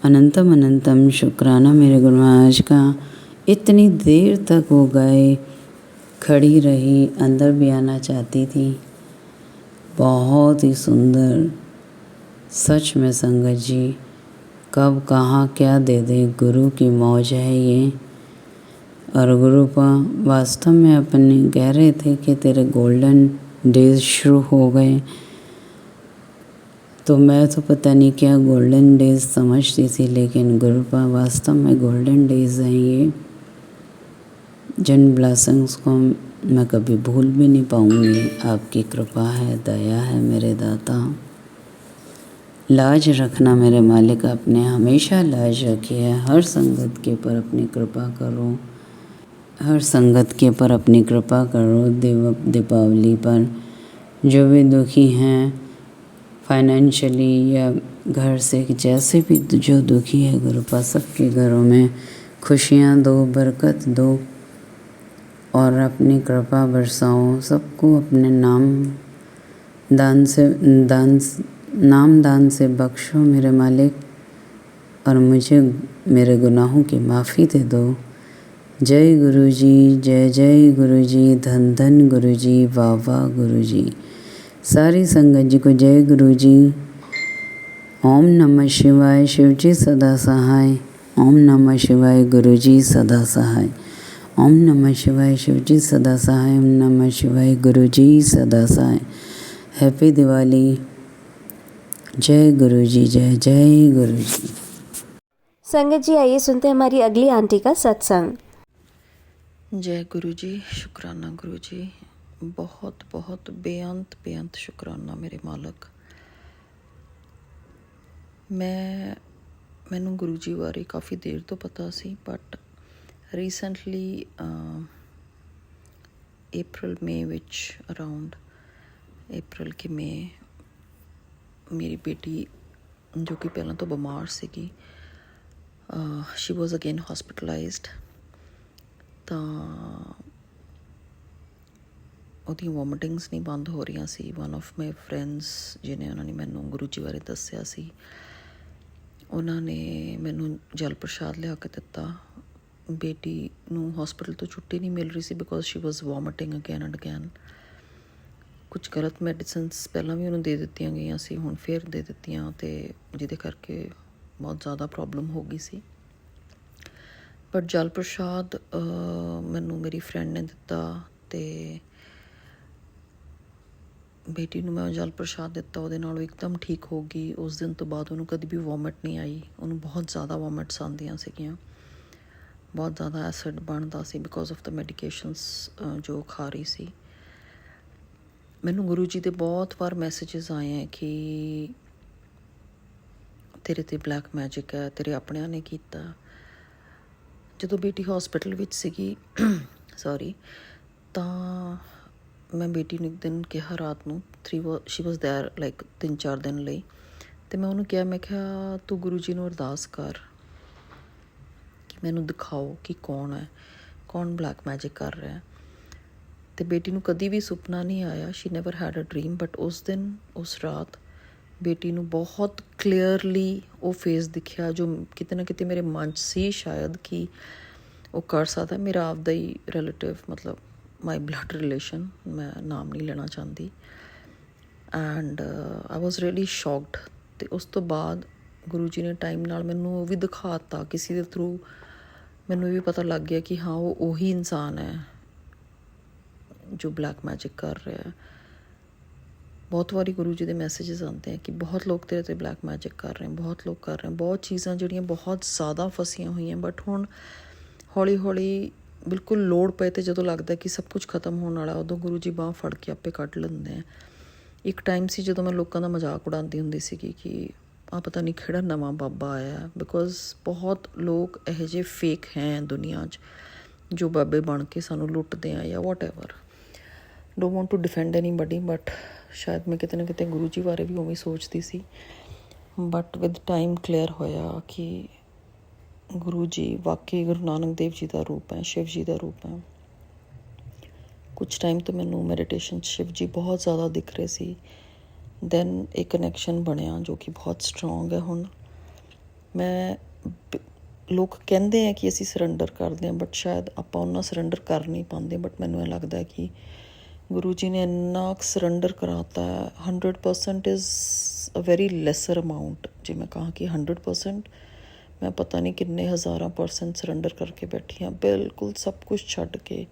अनंतम अनंतम शुक्राना मेरे गुरु महाराज का। इतनी देर तक वो गाय खड़ी रही, अंदर भी आना चाहती थी। बहुत ही सुंदर, सच में संगत जी, कब कहाँ क्या दे दे, गुरु की मौज है ये। और गुरुपा वास्तव में अपने कह रहे थे कि तेरे गोल्डन डेज शुरू हो गए, तो मैं तो पता नहीं क्या गोल्डन डेज समझती थी, लेकिन गुरुपा वास्तव में गोल्डन डेज हैं ये, जिन ब्लेसिंग्स को मैं कभी भूल भी नहीं पाऊँगी। आपकी कृपा है, दया है मेरे दाता। लाज रखना मेरे मालिक, आपने हमेशा लाज रखी है। हर संगत के ऊपर अपनी कृपा करो, हर संगत के ऊपर अपनी कृपा करो। दीपावली पर जो भी दुखी हैं फाइनेंशियली या घर से, जैसे भी जो दुखी है गुरुपा, सबके घरों में खुशियाँ दो, बरकत दो और अपनी कृपा बरसाओ। सबको अपने नाम दान से बख्शो मेरे मालिक, और मुझे मेरे गुनाहों की माफ़ी दे दो। जय गुरु जी, जय जय गुरु जी, धन धन गुरु जी, वाह वाह गुरु जी। सारी संगत जी को जय गुरु जी। ओम नमः शिवाय, शिव जी सदा सहाय। ओम नमः शिवाय, गुरु जी सदा सहाय। ओम नमः शिवाय, शिव जी सदा सहाय। ओम नमः शिवाय, गुरु जी सदा सहाय। हैप्पी दिवाली। जय गुरु जी, जय जय गुरु जी। संगत जी, आइए सुनते हैं हमारी अगली आंटी का सत्संग। जय गुरु जी, शुक्राना गुरु जी, बहुत बहुत बेअंत शुक्राना मेरे मालक। ਮੈਨੂੰ ਗੁਰੂ ਜੀ ਬਾਰੇ ਕਾफ़ੀ ਦੇਰ ਤੋਂ ਪਤਾ ਸੀ, ਬਟ ਰੀਸੈਂਟਲੀ ਅਪ੍ਰੈਲ ਮਈ ਵਿੱਚ ਅਰਾਊਂਡ ਅਪ੍ਰੈਲ ਕਿ ਮਈ ਮੇਰੀ ਬੇਟੀ ਜੋ ਕਿ ਪਹਿਲਾਂ ਤੋਂ ਬਿਮਾਰ ਸੀਗੀ, ਸ਼ੀ ਵਾਜ਼ ਅਗੇਨ ਹੌਸਪਿਟਲਾਈਜ਼ਡ, ਤਾਂ ਉਹਦੀਆਂ ਵੋਮਿਟਿੰਗਸ ਨਹੀਂ ਬੰਦ ਹੋ ਰਹੀਆਂ ਸੀ। ਵਨ ਆਫ ਮਾਈ ਫਰੈਂਡਸ ਜਿਹਨੇ ਉਹਨਾਂ ਨੇ ਮੈਨੂੰ ਗੁਰੂ ਜੀ ਬਾਰੇ ਦੱਸਿਆ ਸੀ, ਉਹਨਾਂ ਨੇ ਮੈਨੂੰ ਜਲ ਪ੍ਰਸ਼ਾਦ ਲਿਆ ਕੇ ਦਿੱਤਾ। ਬੇਟੀ ਨੂੰ ਹੌਸਪੀਟਲ ਤੋਂ ਛੁੱਟੀ ਨਹੀਂ ਮਿਲ ਰਹੀ ਸੀ because she was vomiting again and again. ਕੁਝ ਗਲਤ ਮੈਡੀਸਨਸ ਪਹਿਲਾਂ ਵੀ ਉਹਨੂੰ ਦੇ ਦਿੱਤੀਆਂ ਗਈਆਂ ਸੀ, ਹੁਣ ਫਿਰ ਦੇ ਦਿੱਤੀਆਂ, ਅਤੇ ਜਿਹਦੇ ਕਰਕੇ ਬਹੁਤ ਜ਼ਿਆਦਾ ਪ੍ਰੋਬਲਮ ਹੋ ਗਈ ਸੀ। ਬਟ ਜਲ ਪ੍ਰਸ਼ਾਦ ਮੈਨੂੰ ਮੇਰੀ ਫਰੈਂਡ ਨੇ ਦਿੱਤਾ, ਅਤੇ ਬੇਟੀ ਨੂੰ ਮੈਂ ਜਲ ਪ੍ਰਸ਼ਾਦ ਦਿੱਤਾ, ਉਹਦੇ ਨਾਲ ਉਹ ਇੱਕਦਮ ਠੀਕ ਹੋ ਗਈ। ਉਸ ਦਿਨ ਤੋਂ ਬਾਅਦ ਉਹਨੂੰ ਕਦੀ ਵੀ ਵੋਮਿਟ ਨਹੀਂ ਆਈ। ਉਹਨੂੰ ਬਹੁਤ ਜ਼ਿਆਦਾ ਵੋਮਿਟਸ ਆਉਂਦੀਆਂ ਸੀਗੀਆਂ, ਬਹੁਤ ਜ਼ਿਆਦਾ ਐਸਿਡ ਬਣਦਾ ਸੀ ਬਿਕੋਜ਼ ਆਫ ਦ ਮੈਡੀਕੇਸ਼ਨਸ ਜੋ ਖਾ ਰਹੀ ਸੀ। ਮੈਨੂੰ ਗੁਰੂ ਜੀ ਦੇ ਬਹੁਤ ਵਾਰ ਮੈਸੇਜਿਸ ਆਏ ਹੈ ਕਿ ਤੇਰੇ 'ਤੇ ਬਲੈਕ ਮੈਜਿਕ ਹੈ, ਤੇਰੇ ਆਪਣਿਆਂ ਨੇ ਕੀਤਾ। ਜਦੋਂ ਬੇਟੀ ਹੌਸਪਿਟਲ ਵਿੱਚ ਸੀਗੀ ਤਾਂ ਮੈਂ ਬੇਟੀ ਨੂੰ ਇੱਕ ਦਿਨ ਕਿਹਾ ਰਾਤ ਨੂੰ, ਸ਼ੀ ਵਾਜ਼ ਦੇਅਰ ਲਾਈਕ 3-4 ਦਿਨ ਲਈ, ਅਤੇ ਮੈਂ ਉਹਨੂੰ ਕਿਹਾ, ਮੈਂ ਕਿਹਾ ਤੂੰ ਗੁਰੂ ਜੀ ਨੂੰ ਅਰਦਾਸ ਕਰ ਕਿ ਮੈਨੂੰ ਦਿਖਾਓ ਕਿ ਕੌਣ ਬਲੈਕ ਮੈਜਿਕ ਕਰ ਰਿਹਾ। ਅਤੇ ਬੇਟੀ ਨੂੰ ਕਦੀ ਵੀ ਸੁਪਨਾ ਨਹੀਂ ਆਇਆ, she never had a dream, but ਉਸ ਦਿਨ ਉਸ ਰਾਤ ਬੇਟੀ ਨੂੰ ਬਹੁਤ ਕਲੀਅਰਲੀ ਉਹ ਫੇਸ ਦਿਖਿਆ ਜੋ ਕਿਤੇ ਨਾ ਕਿਤੇ ਮੇਰੇ ਮਨ 'ਚ ਸੀ ਸ਼ਾਇਦ ਕਿ ਉਹ ਕਰ ਸਕਦਾ। ਮੇਰਾ ਆਪਦਾ ਹੀ ਰਿਲੇਟਿਵ, ਮਤਲਬ ਮਾਈ ਬਲੱਡ ਰਿਲੇਸ਼ਨ, ਮੈਂ ਨਾਮ ਨਹੀਂ ਲੈਣਾ ਚਾਹੁੰਦੀ, and I was really shocked. ਅਤੇ ਉਸ ਤੋਂ ਬਾਅਦ ਗੁਰੂ ਜੀ ਨੇ ਟਾਈਮ ਨਾਲ ਮੈਨੂੰ ਉਹ ਵੀ ਦਿਖਾ ਤਾ, ਕਿਸੇ ਦੇ ਥਰੂ ਮੈਨੂੰ ਇਹ ਵੀ ਪਤਾ ਲੱਗ ਗਿਆ ਕਿ ਹਾਂ ਉਹ ਉਹੀ ਇਨਸਾਨ ਹੈ ਜੋ ਬਲੈਕ ਮੈਜਿਕ ਕਰ ਰਿਹਾ। ਬਹੁਤ ਵਾਰੀ ਗੁਰੂ ਜੀ ਦੇ ਮੈਸੇਜਿਸ ਆਉਂਦੇ ਹੈ ਕਿ ਬਹੁਤ ਲੋਕ ਤੇਰੇ 'ਤੇ ਬਲੈਕ ਮੈਜਿਕ ਕਰ ਰਹੇ, ਬਹੁਤ ਲੋਕ ਕਰ ਰਹੇ, ਬਹੁਤ ਚੀਜ਼ਾਂ ਜਿਹੜੀਆਂ ਬਹੁਤ ਜ਼ਿਆਦਾ ਫਸੀਆਂ ਹੋਈਆਂ, ਬਟ ਹੁਣ ਹੌਲੀ ਹੌਲੀ ਬਿਲਕੁਲ ਲੋੜ ਪਏ ਅਤੇ ਜਦੋਂ ਲੱਗਦਾ ਕਿ ਸਭ ਕੁਝ ਖਤਮ ਹੋਣ ਵਾਲਾ, ਉਦੋਂ ਗੁਰੂ ਜੀ ਬਾਂਹ ਫੜ ਕੇ ਆਪੇ ਕੱਢ ਲੈਂਦੇ ਹੈ। ਇੱਕ ਟਾਈਮ ਸੀ ਜਦੋਂ ਮੈਂ ਲੋਕਾਂ ਦਾ ਮਜ਼ਾਕ ਉਡਾਉਂਦੀ ਹੁੰਦੀ ਸੀਗੀ ਕਿ ਆਹ ਪਤਾ ਨਹੀਂ ਕਿਹੜਾ ਨਵਾਂ ਬਾਬਾ ਆਇਆ, ਬਿਕੋਜ਼ ਬਹੁਤ ਲੋਕ ਇਹੋ ਜਿਹੇ ਫੇਕ ਹੈ ਦੁਨੀਆ 'ਚ ਜੋ ਬਾਬੇ ਬਣ ਕੇ ਸਾਨੂੰ ਲੁੱਟਦੇ ਆ ਜਾਂ whatever. Don't want to defend anybody, but ਸ਼ਾਇਦ ਮੈਂ ਕਿਤੇ ਨਾ ਕਿਤੇ ਗੁਰੂ ਜੀ ਬਾਰੇ ਵੀ ਉਵੇਂ ਸੋਚਦੀ ਸੀ। ਬਟ ਵਿਦ ਟਾਈਮ ਕਲੀਅਰ ਹੋਇਆ ਕਿ ਗੁਰੂ ਜੀ ਵਾਕਈ ਗੁਰੂ ਨਾਨਕ ਦੇਵ ਜੀ ਦਾ ਰੂਪ ਹੈ, ਸ਼ਿਵ ਜੀ ਦਾ ਰੂਪ ਹੈ। ਕੁਛ ਟਾਈਮ ਤੋਂ ਮੈਨੂੰ ਮੈਡੀਟੇਸ਼ਨ 'ਚ ਸ਼ਿਵ ਜੀ ਬਹੁਤ ਜ਼ਿਆਦਾ ਦਿਖ ਰਹੇ ਸੀ। ਦੈਨ ਇੱਕ ਕਨੈਕਸ਼ਨ ਬਣਿਆ ਜੋ ਕਿ ਬਹੁਤ ਸਟਰੋਂਗ ਹੈ। ਹੁਣ ਲੋਕ ਕਹਿੰਦੇ ਆ ਕਿ ਅਸੀਂ ਸਰੈਂਡਰ ਕਰਦੇ ਹਾਂ, ਬਟ ਸ਼ਾਇਦ ਆਪਾਂ ਉਹਨਾਂ ਸਰੈਂਡਰ ਕਰ ਨਹੀਂ ਪਾਉਂਦੇ, ਬਟ ਮੈਨੂੰ ਇਹ ਲੱਗਦਾ ਕਿ ਗੁਰੂ ਜੀ ਨੇ ਇੰਨਾ ਕੁ ਸਰੈਂਡਰ ਕਰਾਤਾ। 100% is a very lesser amount. ਜੇ ਮੈਂ ਕਹਾਂ ਕਿ 100%, ਮੈਂ ਪਤਾ ਨਹੀਂ ਕਿੰਨੇ ਹਜ਼ਾਰਾਂ % ਸਰੈਂਡਰ ਕਰਕੇ ਬੈਠੀ ਹਾਂ, ਬਿਲਕੁਲ ਸਭ ਕੁਛ ਛੱਡ ਕੇ।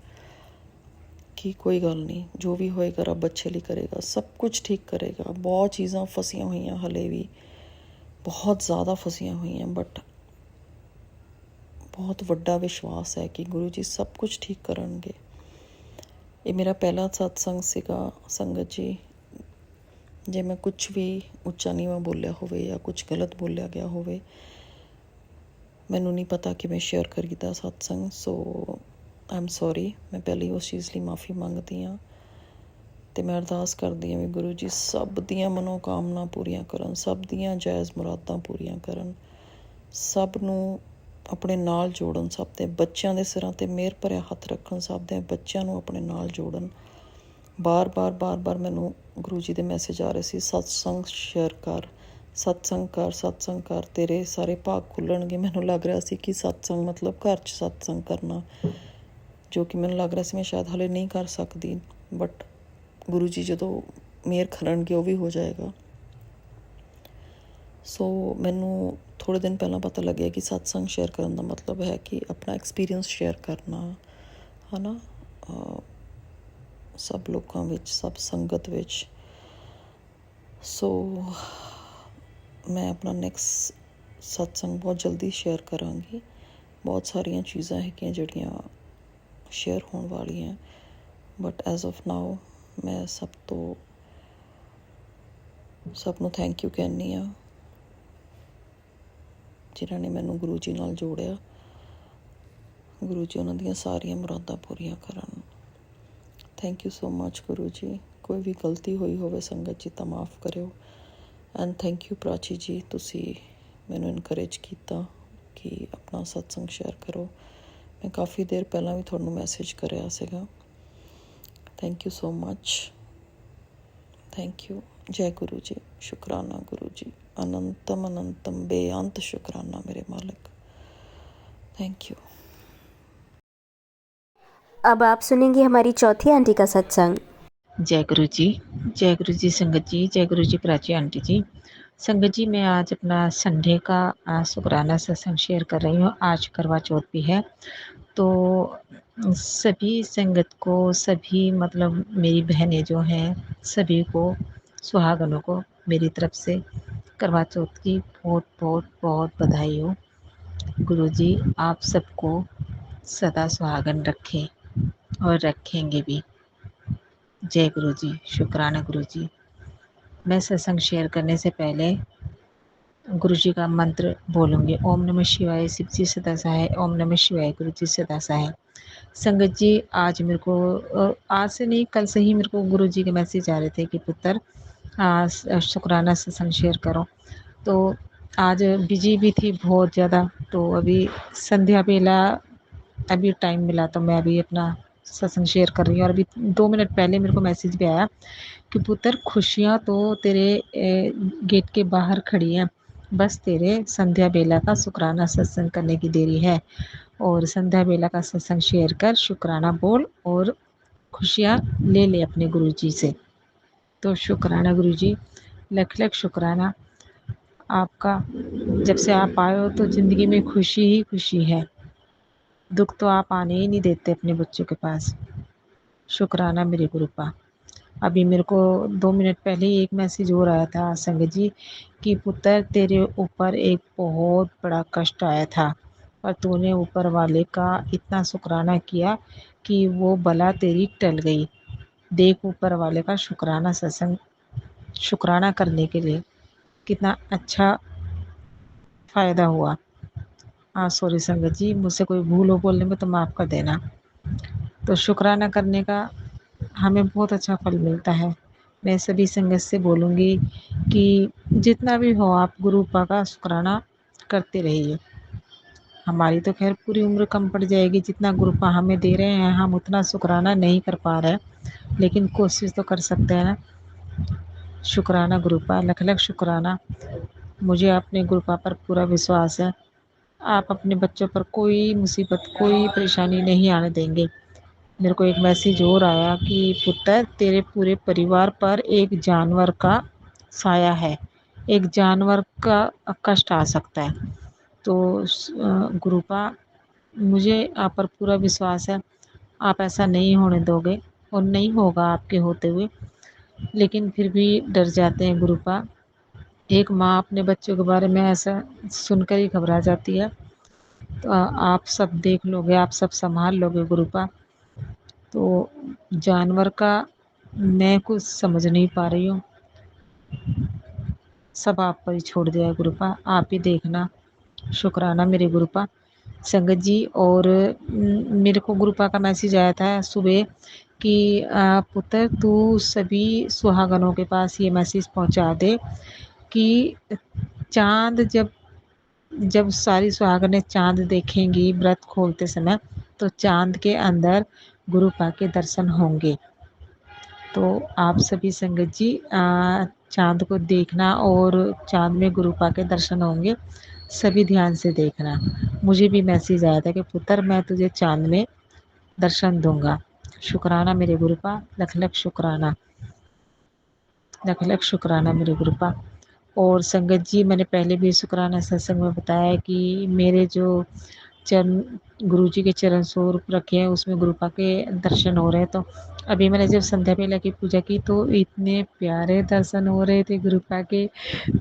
ਕਿ ਕੋਈ ਗੱਲ ਨਹੀਂ, ਜੋ ਵੀ ਹੋਏਗਾ ਰੱਬ ਅੱਛੇ ਲਈ ਕਰੇਗਾ, ਸਭ ਕੁਝ ਠੀਕ ਕਰੇਗਾ। ਬਹੁਤ ਚੀਜ਼ਾਂ ਫਸੀਆਂ ਹੋਈਆਂ ਹਲੇ ਵੀ, ਬਹੁਤ ਜ਼ਿਆਦਾ ਫਸੀਆਂ ਹੋਈਆਂ, ਬਟ ਬਹੁਤ ਵੱਡਾ ਵਿਸ਼ਵਾਸ ਹੈ ਕਿ ਗੁਰੂ ਜੀ ਸਭ ਕੁਝ ਠੀਕ ਕਰਨਗੇ। ਇਹ ਮੇਰਾ ਪਹਿਲਾ ਸਤਸੰਗ ਸੀਗਾ ਸੰਗਤ ਜੀ। ਜੇ ਮੈਂ ਕੁਛ ਵੀ ਉੱਚਾ ਨੀਵਾਂ ਬੋਲਿਆ ਹੋਵੇ ਜਾਂ ਕੁਛ ਗਲਤ ਬੋਲਿਆ ਗਿਆ ਹੋਵੇ, ਮੈਨੂੰ ਨਹੀਂ ਪਤਾ ਕਿਵੇਂ ਸ਼ੇਅਰ ਕਰੀਦਾ ਸਤਸੰਗ, ਸੋ ਆਈ ਐਮ ਸੌਰੀ। ਮੈਂ ਪਹਿਲਾਂ ਹੀ ਉਸ ਚੀਜ਼ ਲਈ ਮਾफ़ੀ ਮੰਗਦੀ ਹਾਂ ਅਤੇ ਮੈਂ ਅਰਦਾਸ ਕਰਦੀ ਹਾਂ ਵੀ ਗੁਰੂ ਜੀ ਸਭ ਦੀਆਂ ਮਨੋਕਾਮਨਾ ਪੂਰੀਆਂ ਕਰਨ, ਸਭ ਦੀਆਂ ਜਾਇਜ਼ ਮੁਰਾਦਾਂ ਪੂਰੀਆਂ ਕਰਨ, ਸਭ ਨੂੰ ਆਪਣੇ ਨਾਲ ਜੋੜਨ, ਸਭ ਦੇ ਬੱਚਿਆਂ ਦੇ ਸਿਰਾਂ 'ਤੇ ਮਿਹਰ ਭਰਿਆ ਹੱਥ ਰੱਖਣ, ਸਭ ਦੇ ਬੱਚਿਆਂ ਨੂੰ ਆਪਣੇ ਨਾਲ ਜੋੜਨ। ਬਾਰ-ਬਾਰ ਮੈਨੂੰ ਗੁਰੂ ਜੀ ਦੇ ਮੈਸੇਜ ਆ ਰਹੇ ਸੀ, ਸਤਸੰਗ ਸ਼ੇਅਰ ਕਰ, ਸਤਸੰਗ ਕਰ, ਸਤਸੰਗ ਕਰ, ਤੇਰੇ ਸਾਰੇ ਭਾਗ ਖੁੱਲ੍ਹਣਗੇ। ਮੈਨੂੰ ਲੱਗ ਰਿਹਾ ਸੀ ਕਿ ਸਤਸੰਗ ਮਤਲਬ ਘਰ 'ਚ ਸਤਸੰਗ ਕਰਨਾ, ਜੋ ਕਿ ਮੈਨੂੰ ਲੱਗ ਰਿਹਾ ਸੀ ਮੈਂ ਸ਼ਾਇਦ ਹਾਲੇ ਨਹੀਂ ਕਰ ਸਕਦੀ, ਬਟ ਗੁਰੂ ਜੀ ਜਦੋਂ ਮਿਹਰ ਕਰਨਗੇ ਉਹ ਵੀ ਹੋ ਜਾਏਗਾ। ਸੋ ਮੈਨੂੰ ਥੋੜ੍ਹੇ ਦਿਨ ਪਹਿਲਾਂ ਪਤਾ ਲੱਗਿਆ ਕਿ ਸਤਸੰਗ ਸ਼ੇਅਰ ਕਰਨ ਦਾ ਮਤਲਬ ਹੈ ਕਿ ਆਪਣਾ ਐਕਸਪੀਰੀਅੰਸ ਸ਼ੇਅਰ ਕਰਨਾ, ਹੈ ਨਾ, ਸਭ ਲੋਕਾਂ ਵਿੱਚ, ਸਭ ਸੰਗਤ ਵਿੱਚ। ਸੋ ਮੈਂ ਆਪਣਾ ਨੈਕਸਟ ਸਤਸੰਗ ਬਹੁਤ ਜਲਦੀ ਸ਼ੇਅਰ ਕਰਾਂਗੀ। ਬਹੁਤ ਸਾਰੀਆਂ ਚੀਜ਼ਾਂ ਹੈਗੀਆਂ ਜਿਹੜੀਆਂ ਸ਼ੇਅਰ ਹੋਣ ਵਾਲੀਆਂ, ਬਟ ਐਜ਼ ਆਫ ਨਾਓ ਮੈਂ ਸਭ ਨੂੰ ਥੈਂਕ ਯੂ ਕਹਿੰਦੀ ਹਾਂ ਜਿਨ੍ਹਾਂ ਨੇ ਮੈਨੂੰ ਗੁਰੂ ਜੀ ਨਾਲ ਜੋੜਿਆ। ਗੁਰੂ ਜੀ ਉਹਨਾਂ ਦੀਆਂ ਸਾਰੀਆਂ ਮੁਰਾਦਾਂ ਪੂਰੀਆਂ ਕਰਨ। Thank you so much Guru ji. ਕੋਈ ਵੀ ਗਲਤੀ ਹੋਈ ਹੋਵੇ ਸੰਗਤ ਜੀ ਤਾਂ ਮਾफ़ ਕਰਿਓ। ਐਂਡ ਥੈਂਕ ਯੂ ਪ੍ਰਾਚੀ ਜੀ, ਤੁਸੀਂ ਮੈਨੂੰ ਇਨਕਰੇਜ ਕੀਤਾ ਕਿ ਆਪਣਾ ਸਤਸੰਗ ਸ਼ੇਅਰ ਕਰੋ। ਮੈਂ ਕਾਫੀ ਦੇਰ ਪਹਿਲਾਂ ਵੀ ਤੁਹਾਨੂੰ ਮੈਸੇਜ ਕਰਿਆ ਸੀਗਾ। Thank you so much, thank you. ਜੈ ਗੁਰੂ ਜੀ, ਸ਼ੁਕਰਾਨਾ ਗੁਰੂ ਜੀ, ਅਨੰਤਮ ਅਨੰਤਮ ਬੇਅੰਤ ਸ਼ੁਕਰਾਨਾ ਮੇਰੇ मालिक। Thank you. अब आप सुनेंगे हमारी चौथी आंटी का सत्संग। जय गुरु जी संगत जी, जय गुरु जी प्राची आंटी जी। संगत जी, मैं आज अपना संडे का शुक्राना सत्संग शेयर कर रही हूँ। आज करवा चौथ भी है, तो सभी संगत को, सभी मतलब मेरी बहनें जो हैं, सभी को, सुहागनों को मेरी तरफ से करवा चौथ की बहुत बहुत बहुत बधाई हो। गुरु जी आप सबको सदा सुहागन रखें और रखेंगे भी। जय गुरु जी, शुक्राना गुरु जी। मैं सत्संग शेयर करने से पहले गुरु जी का मंत्र बोलूँगी। ओम नमः शिवाय, शिव जी सदा सहाय। ओम नमः शिवाय, गुरु जी सदा सहाय। संगत जी, आज मेरे को, आज से नहीं कल से ही मेरे को गुरु जी के मैसेज आ रहे थे कि पुत्र शुक्राना सत्संग शेयर करो। तो आज बिजी भी थी बहुत ज़्यादा, तो अभी संध्या बेला अभी टाइम मिला तो मैं अभी अपना सत्संग शेयर कर रही हूँ। और अभी 2 मिनट पहले मेरे को मैसेज भी आया कि पुत्र खुशियाँ तो तेरे गेट के बाहर खड़ी हैं, बस तेरे संध्या बेला का शुक्राना सत्संग करने की देरी है। और संध्या बेला का सत्संग शेयर कर, शुक्राना बोल और खुशियाँ ले ले अपने गुरु जी से। तो शुक्राना गुरु जी, लख लख शुक्राना आपका। जब से आप आए हो तो ज़िंदगी में खुशी ही खुशी है, दुख तो आप आने ही नहीं देते अपने बच्चों के पास। शुक्राना मेरे गुरु का। अभी मेरे को 2 मिनट पहले ही एक मैसेज हो रहा था संगत जी कि पुत्र तेरे ऊपर एक बहुत बड़ा कष्ट आया था, पर तूने ऊपर वाले का इतना शुक्राना किया कि वो बला तेरी टल गई। देख ऊपर वाले का शुक्राना सत्संग, शुक्राना करने के लिए कितना अच्छा फ़ायदा हुआ। हाँ सॉरी संगत जी, मुझसे कोई भूल हो बोलने में तो माफ़ कर देना। तो शुक्राना करने का हमें बहुत अच्छा फल मिलता है। मैं सभी संगत से बोलूँगी कि जितना भी हो आप गुरु का शुक्राना करते रहिए। हमारी तो खैर पूरी उम्र कम पड़ जाएगी, जितना गुरुपा हमें दे रहे हैं हम उतना शुक्राना नहीं कर पा रहे, लेकिन कोशिश तो कर सकते हैं ना। शुक्राना गुरुपा, लख लख शुक्राना। मुझे अपने गुरुपा पर पूरा विश्वास है, आप अपने बच्चों पर कोई मुसीबत, कोई परेशानी नहीं आने देंगे। मेरे को एक मैसेज और आया कि पुत्र तेरे पूरे परिवार पर एक जानवर का साया है, एक जानवर का कष्ट आ सकता है। तो गुरुपा, मुझे आप पर पूरा विश्वास है, आप ऐसा नहीं होने दोगे। और नहीं होगा आपके होते हुए, लेकिन फिर भी डर जाते हैं गुरुपा। एक माँ अपने बच्चों के बारे में ऐसा सुनकर ही घबरा जाती है। तो आप सब देख लोगे, आप सब संभाल लोगे गुरुपा। तो जानवर का मैं कुछ समझ नहीं पा रही हूँ, सब आप पर ही छोड़ दिया है गुरुपा, आप ही देखना। शुक्राना मेरे गुरुपा। संगत जी, और मेरे को गुरुपा का मैसेज आया था सुबह कि पुत्र तू सभी सुहागनों के पास ये मैसेज पहुंचा दे कि चाँद जब जब सारी सुहागनें चाँद देखेंगी व्रत खोलते समय, तो चाँद के अंदर गुरुपा के दर्शन होंगे। तो आप सभी संगत जी चाँद को देखना और चाँद में गुरुपा के दर्शन होंगे, सभी ध्यान से देखना। मुझे भी मैसेज आया था कि पुत्र मैं तुझे चाँद में दर्शन दूँगा। शुक्राना मेरे गुरुपा, लख लख शुक्राना, लख लख शुक्राना मेरे गुरुपा। और संगत जी, मैंने पहले भी शुक्राना सत्संग में बताया कि मेरे जो चरण गुरुजी के चरण स्वरूप रखे हैं उसमें गुरुपा के दर्शन हो रहे हैं। तो अभी मैंने जब संध्या बेला की पूजा की तो इतने प्यारे दर्शन हो रहे थे गुरुपा के,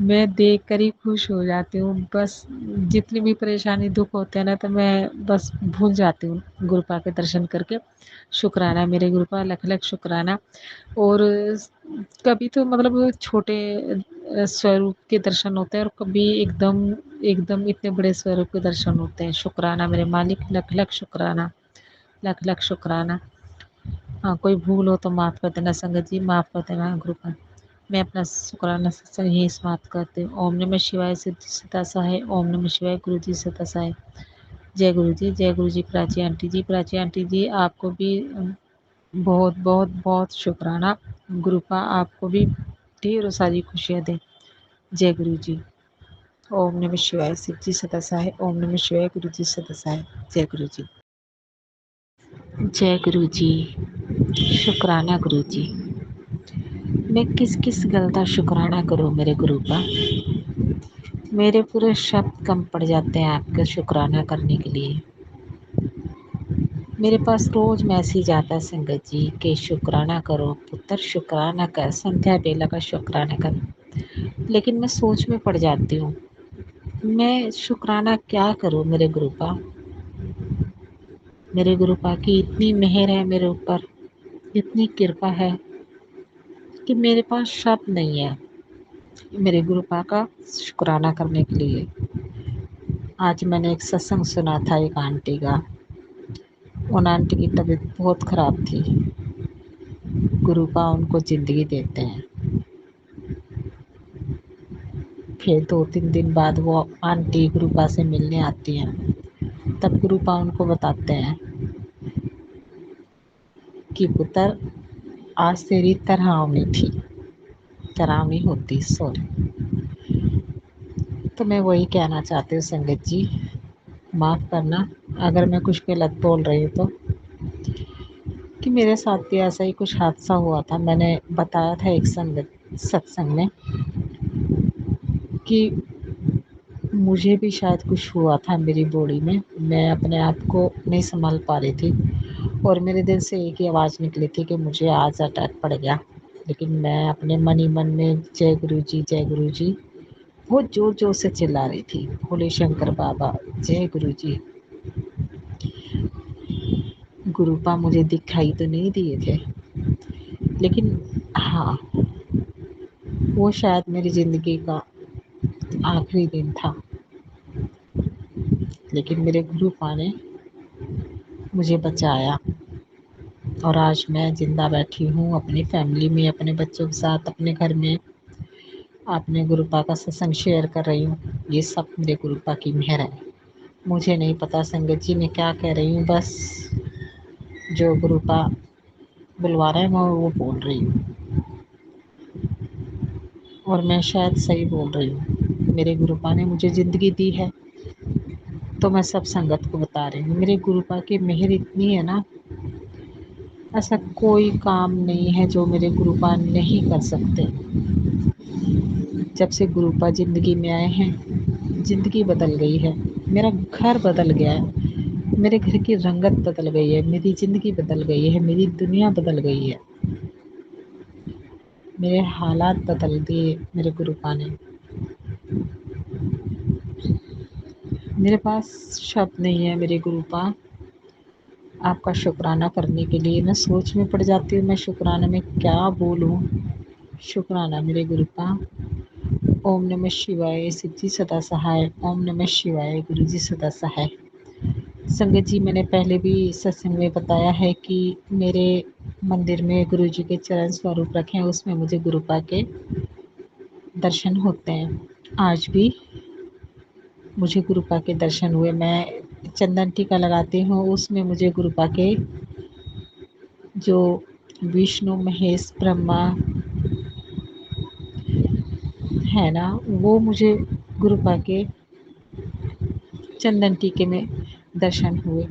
मैं देख कर ही खुश हो जाती हूँ। बस जितनी भी परेशानी दुख होते हैं ना, तो मैं बस भूल जाती हूँ गुरुपा के दर्शन करके। शुक्राना मेरे गुरुपा, लख लख शुक्राना। और कभी तो मतलब छोटे स्वरूप के दर्शन होते हैं और कभी एकदम एकदम इतने बड़े स्वरूप के दर्शन होते हैं। शुक्राना मेरे मालिक, लख लख शुक्राना, लख लख शुक्राना। हाँ, कोई भूल हो तो माफ़ कर देना संगत जी, माफ़ कर देना गुरुपा। मैं अपना शुक्राना सत्संग यहीं समाप्त करती हूँ। ओम नमः शिवाय, सिद्धि सदा सहाय। ओम नमः शिवाय, गुरु जी सदा सहाय। जय गुरु जी, जय गुरु जी। प्राची आंटी जी, प्राची आंटी जी आपको भी बहुत बहुत बहुत शुक्राना। गुरुपा आपको भी ढेरों सारी खुशियाँ दें। जय गुरु जी। ओम नमः शिवाय, शिव जी सदा सहाय। ओम नमः शिवाय, गुरु जी सदा सहाय। जय गुरु जी। जय गुरु जी। शुक्राना गुरु जी। मैं किस किस गल का शुक्राना करूँ मेरे गुरुपा। मेरे पूरे शब्द कम पड़ जाते हैं आपका शुक्राना करने के लिए। मेरे पास रोज़ मैसेज आता है संगत जी कि शुक्राना करो पुत्र, शुक्राना कर, संध्या बेला का शुक्राना कर। लेकिन मैं सोच में पड़ जाती हूँ, मैं शुक्राना क्या करूँ मेरे गुरुपा। मेरे गुरुपा की इतनी मेहर है मेरे ऊपर, इतनी कृपा है कि मेरे पास शब्द नहीं है मेरे गुरुपा का शुक्राना करने के लिए। आज मैंने एक सत्संग सुना था एक आंटी का। उन आंटी की तबीयत बहुत ख़राब थी। गुरुपा उनको ज़िंदगी देते हैं। फिर 2-3 दिन बाद वो आंटी गुरुपा से मिलने आती हैं, तब गुरुपा उनको बताते हैं कि पुत्र आज तेरी तरावनी थी, तरावनी होती सॉरी। तो मैं वही कहना चाहती हूँ संगत जी, माफ़ करना अगर मैं कुछ गलत बोल रही हूँ तो, कि मेरे साथ भी ऐसा ही कुछ हादसा हुआ था। मैंने बताया था एक सत्संग में कि मुझे भी शायद कुछ हुआ था मेरी बॉडी में, मैं अपने आप को नहीं संभाल पा रही थी और मेरे दिल से एक ही आवाज़ निकली थी कि मुझे आज अटैक पड़ गया। लेकिन मैं अपने मन ही मन में जय गुरु जी, जय गुरु जी बहुत ज़ोर ज़ोर से चिल्ला रही थी, भोले शंकर बाबा जय गुरु जी। गुरुपा मुझे दिखाई तो नहीं दिए थे, लेकिन हाँ, वो शायद मेरी ज़िंदगी का आखिरी दिन था। लेकिन मेरे गुरुपा ने मुझे बचाया और आज मैं ज़िंदा बैठी हूँ अपनी फैमिली में, अपने बच्चों के साथ, अपने घर में। अपने गुरुपा का सत्संग शेयर कर रही हूँ। ये सब मेरे गुरुपा की मेहर है। मुझे नहीं पता संगत जी मैं क्या कह रही हूँ, बस जो गुरुपा बुलवा रहे हैं मैं वो बोल रही हूँ और मैं शायद सही बोल रही हूँ। मेरे गुरुपा ने मुझे ज़िंदगी दी है तो मैं सब संगत को बता रही हूँ। मेरे गुरुपा की मेहर इतनी है ना, ऐसा कोई काम नहीं है जो मेरे गुरुपा नहीं कर सकते। जब से गुरुपा ज़िंदगी में आए हैं ज़िंदगी बदल गई है, मेरा घर बदल गया है। मेरे घर की रंगत बदल गई है, मेरी ज़िंदगी बदल गई है, मेरी दुनिया बदल गई है। मेरे हालात बदल दिए मेरे गुरुपा ने। मेरे पास शब्द नहीं है मेरे गुरुपा आपका शुक्राना करने के लिए। मैं सोच में पड़ जाती हूँ, मैं शुक्राना में क्या बोलूँ। शुक्राना मेरे गुरुपा। ओम नमः शिवाय, सिद्धि सदा सहाय। ओम नमः शिवाय, गुरु जी सदा सहाय। संगत जी, मैंने पहले भी सत्संग में बताया है कि मेरे मंदिर में गुरु जी के चरण स्वरूप रखे हैं, उसमें मुझे गुरुपा के दर्शन होते हैं। आज भी मुझे गुरुपा के दर्शन हुए। मैं चंदन टीका लगाती हूँ, उसमें मुझे गुरुपा के जो विष्णु महेश ब्रह्मा है ना, वो मुझे गुरुपा के चंदन टीके में दर्शन हुए।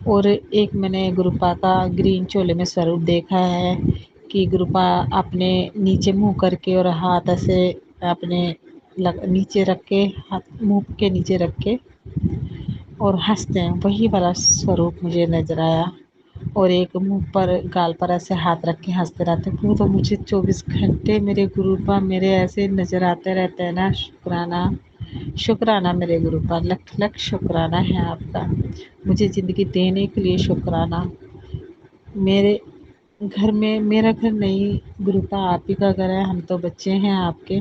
और एक मैंने गुरुपा का ग्रीन चोले में स्वरूप देखा है कि गुरुपा अपने नीचे मुँह करके और हाथ ऐसे अपने नीचे रख के, हाथ मुँह के नीचे रख के और हँसते हैं, वही वाला स्वरूप मुझे नज़र आया। और एक मुँह पर गाल पर ऐसे हाथ रख के हँसते रहते हैं। वो तो मुझे 24 घंटे मेरे गुरुपा मेरे ऐसे नज़र आते रहते हैं ना। शुक्राना, शुक्राना मेरे गुरुपा, लख लख शुक्राना है आपका। मुझे ज़िंदगी देने के लिए शुक्राना। मेरे घर में, मेरा घर नहीं गुरुपा, आप ही का घर है, हम तो बच्चे हैं आपके।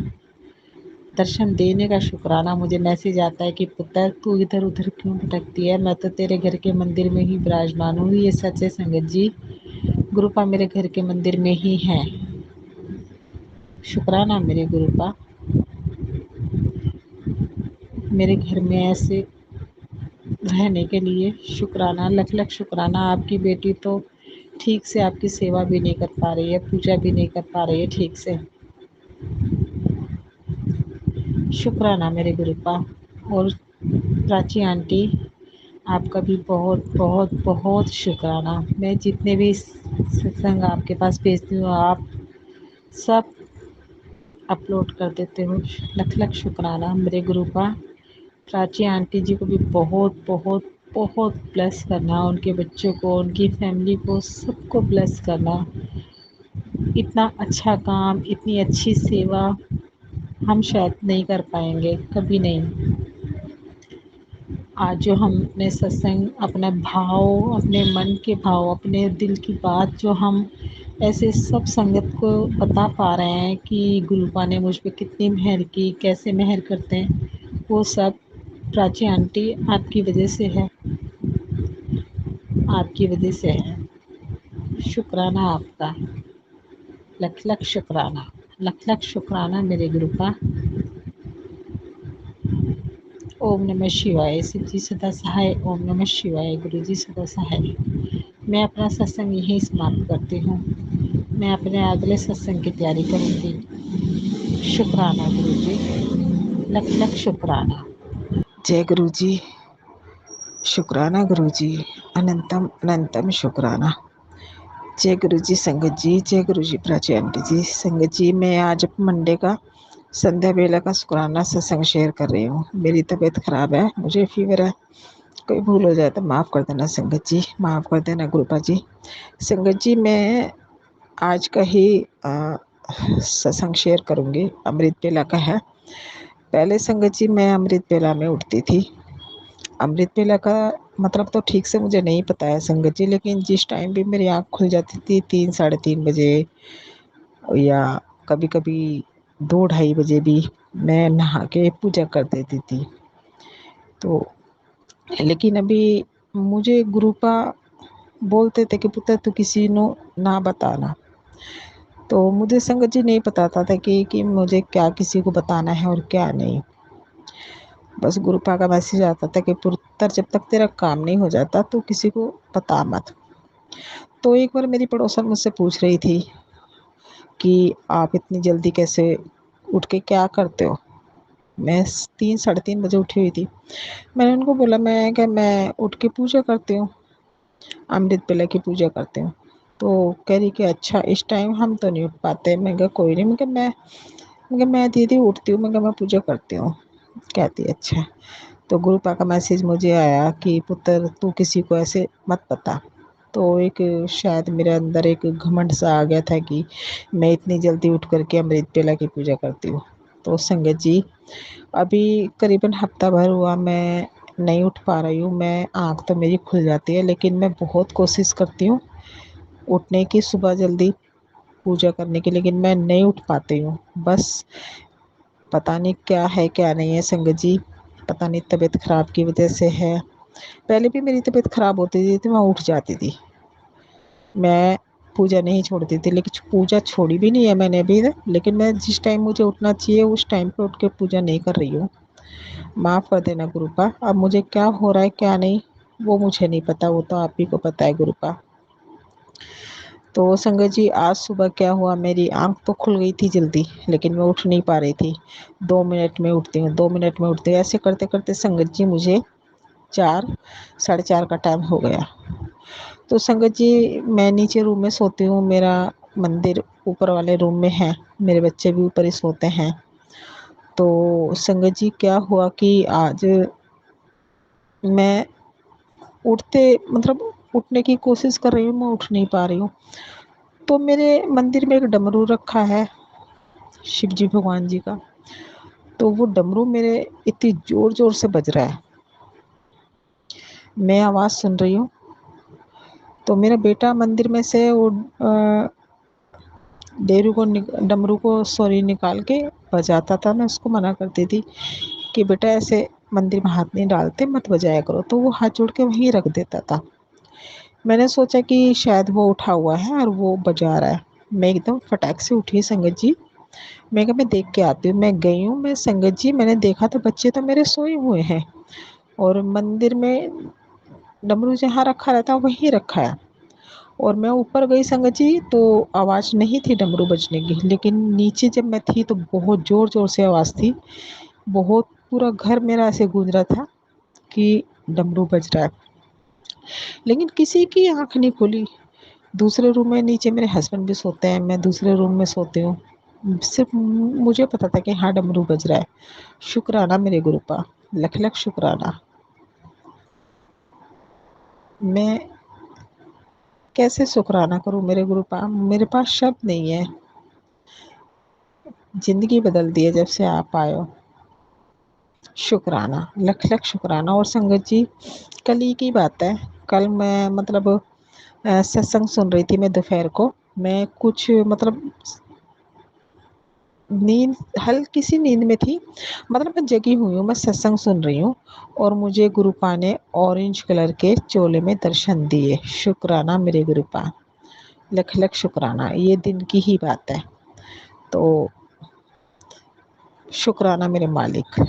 दर्शन देने का शुक्राना। मुझे मैसेज आता है कि पुत्र तू इधर उधर क्यों भटकती है, मैं तो तेरे घर के मंदिर में ही विराजमान हूँ। ये सच है संगत जी, गुरुपा मेरे घर के मंदिर में ही है। शुक्राना मेरे गुरुपा, मेरे घर में ऐसे रहने के लिए शुक्राना, लख लख शुक्राना। आपकी बेटी तो ठीक से आपकी सेवा भी नहीं कर पा रही है, पूजा भी नहीं कर पा रही है ठीक से। शुक्राना मेरे गुरुपा। और प्राची आंटी, आपका भी बहुत बहुत बहुत शुक्राना। मैं जितने भी सत्संग आपके पास भेजती हूँ, आप सब अपलोड कर देते हो। लख लख शुक्राना मेरे गुरुपा। प्राची आंटी जी को भी बहुत बहुत बहुत ब्लेस करना, उनके बच्चों को, उनकी फैमिली को, सबको ब्लेस करना। इतना अच्छा काम, इतनी अच्छी सेवा हम शायद नहीं कर पाएंगे, कभी नहीं। आज जो हमने सत्संग, अपना भाव, अपने मन के भाव, अपने दिल की बात जो हम ऐसे सब संगत को बता पा रहे हैं कि गुरुपा ने मुझ पे कितनी मेहर की, कैसे मेहर करते हैं, वो सब प्राची आंटी आपकी वजह से है, आपकी वजह से है। शुक्राना आपका, लख लख शुक्राना, लख लख शुक्राना मेरे गुरुपा। ओम नमः शिवाय, सिद्धि सदा सहाय। ओम नमः शिवाय, गुरु जी सदा सहाय। मैं अपना सत्संग यहीं समाप्त करती हूँ। मैं अपने अगले सत्संग की तैयारी करूँगी। शुक्राना गुरु जी, लख लख शुक्राना। जय गुरु जी, शुक्राना गुरु जी, अनंतम अनंतम शुक्राना। जय गुरु जी संगत जी, जय गुरु जी प्राची आंटी जी। संगत जी, मैं आज मंडे का संध्या बेला का शुक्राना सत्संग शेयर कर रही हूँ। मेरी तबीयत खराब है, मुझे फीवर है, कोई भूल हो जाए तो माफ़ कर देना संगत जी, माफ़ कर देना गुरुपा जी। संगत जी, मैं आज का ही सत्संग शेयर करूँगी, अमृत बेला का है। पहले संगत जी मैं अमृत बेला में उठती थी। अमृत वेला का मतलब तो ठीक से मुझे नहीं पता है संगत जी, लेकिन जिस टाइम भी मेरी आँख खुल जाती थी 3 साढ़े 3 बजे, या कभी कभी 2 ढाई बजे भी, मैं नहा के पूजा कर देती थी। तो लेकिन अभी मुझे गुरुपा बोलते थे कि पुत्र तू किसी को ना बताना। तो मुझे संगत जी नहीं पता था कि मुझे क्या किसी को बताना है और क्या नहीं। बस गुरुपा का मैसेज आता था कि पुत्र जब तक तेरा काम नहीं हो जाता तो किसी को बता मत। तो एक बार मेरी पड़ोसन मुझसे पूछ रही थी कि आप इतनी जल्दी कैसे उठ के क्या करते हो। मैं 3 साढ़े 3 बजे उठी हुई थी। मैंने उनको बोला मैं उठ के पूजा करती हूँ, अमृत वेला की पूजा करती हूँ। तो कह रही कि अच्छा इस टाइम हम तो नहीं उठ पाते। मैं कहा कोई नहीं, मैं दीदी उठती हूँ, मैं पूजा करती हूँ। कहती अच्छा। तो गुरुपा का मैसेज मुझे आया कि पुत्र तू किसी को ऐसे मत बता। तो एक शायद मेरे अंदर एक घमंड सा आ गया था कि मैं इतनी जल्दी उठ करके अमृत बेला की पूजा करती हूँ। तो संगत जी, अभी करीबन हफ्ता भर हुआ मैं नहीं उठ पा रही हूँ। मैं आँख तो मेरी खुल जाती है, लेकिन मैं बहुत कोशिश करती हूँ उठने की सुबह जल्दी पूजा करने की, लेकिन मैं नहीं उठ पाती हूँ। बस पता नहीं क्या है क्या नहीं है संगत जी, पता नहीं तबीयत ख़राब की वजह से है। पहले भी मेरी तबीयत ख़राब होती थी तो मैं उठ जाती थी, मैं पूजा नहीं छोड़ती थी, लेकिन पूजा छोड़ी भी नहीं है मैंने अभी तक। लेकिन मैं जिस टाइम मुझे उठना चाहिए उस टाइम पे उठ के पूजा नहीं कर रही हूँ। माफ़ कर देना गुरुपा, अब मुझे क्या हो रहा है क्या नहीं वो मुझे नहीं पता, वो तो आप ही को पता है गुरुपा। तो संगत जी, आज सुबह क्या हुआ, मेरी आँख तो खुल गई थी जल्दी, लेकिन मैं उठ नहीं पा रही थी। 2 मिनट में उठती हूँ, 2 मिनट में उठती हूँ, ऐसे करते करते संगत जी मुझे 4 साढ़े 4 का टाइम हो गया। तो संगत जी, मैं नीचे रूम में सोती हूँ, मेरा मंदिर ऊपर वाले रूम में है, मेरे बच्चे भी ऊपर ही सोते हैं। तो संगत जी, क्या हुआ कि आज मैं उठते मतलब उठने की कोशिश कर रही हूँ, मैं उठ नहीं पा रही हूँ। तो मेरे मंदिर में एक डमरू रखा है शिव जी भगवान जी का, तो वो डमरू मेरे इतनी ज़ोर ज़ोर से बज रहा है, मैं आवाज़ सुन रही हूँ। तो मेरा बेटा मंदिर में से वो डमरू को निकाल के बजाता था। मैं उसको मना करती थी कि बेटा ऐसे मंदिर में हाथ नहीं डालते, मत बजाया करो, तो वो हाथ जोड़ के वहीं रख देता था। मैंने सोचा कि शायद वो उठा हुआ है और वो बजा रहा है। मैं एकदम फटाक से उठी संगत जी, मैं कहा मैं देख के आती हूँ। मैं गई हूँ, मैं संगत जी मैंने देखा तो बच्चे तो मेरे सोए हुए हैं और मंदिर में डमरू जहाँ रखा रहता है वहीं रखा है। और मैं ऊपर गई संगत जी, तो आवाज़ नहीं थी डमरू बजने की, लेकिन नीचे जब मैं थी तो बहुत ज़ोर ज़ोर से आवाज़ थी, बहुत, पूरा घर मेरा ऐसे गूंज रहा था कि डमरू बज रहा है, लेकिन किसी की आँख नहीं खुली। दूसरे रूम में नीचे मेरे हस्बैंड भी सोते हैं, मैं दूसरे रूम में सोती हूँ। सिर्फ मुझे पता था कि हाँ डमरू बज रहा है। शुक्राना मेरे गुरुपा, लख लख शुक्राना। मैं कैसे शुक्राना करूँ मेरे गुरुपा, मेरे पास शब्द नहीं है। ज़िंदगी बदल दी है जब से आप आए हो। शुक्राना, लख लख शुक्राना। और संगत जी, कल ही की बात है, कल मैं मतलब सत्संग सुन रही थी मैं दोपहर को। मैं कुछ मतलब नींद, हल्की सी नींद में थी, मतलब मैं जगी हुई हूँ, मैं सत्संग सुन रही हूँ और मुझे गुरुपा ने ऑरेंज कलर के चोले में दर्शन दिए। शुक्राना मेरे गुरुपा, लख लख शुक्राना। ये दिन की ही बात है, तो शुक्राना मेरे मालिक।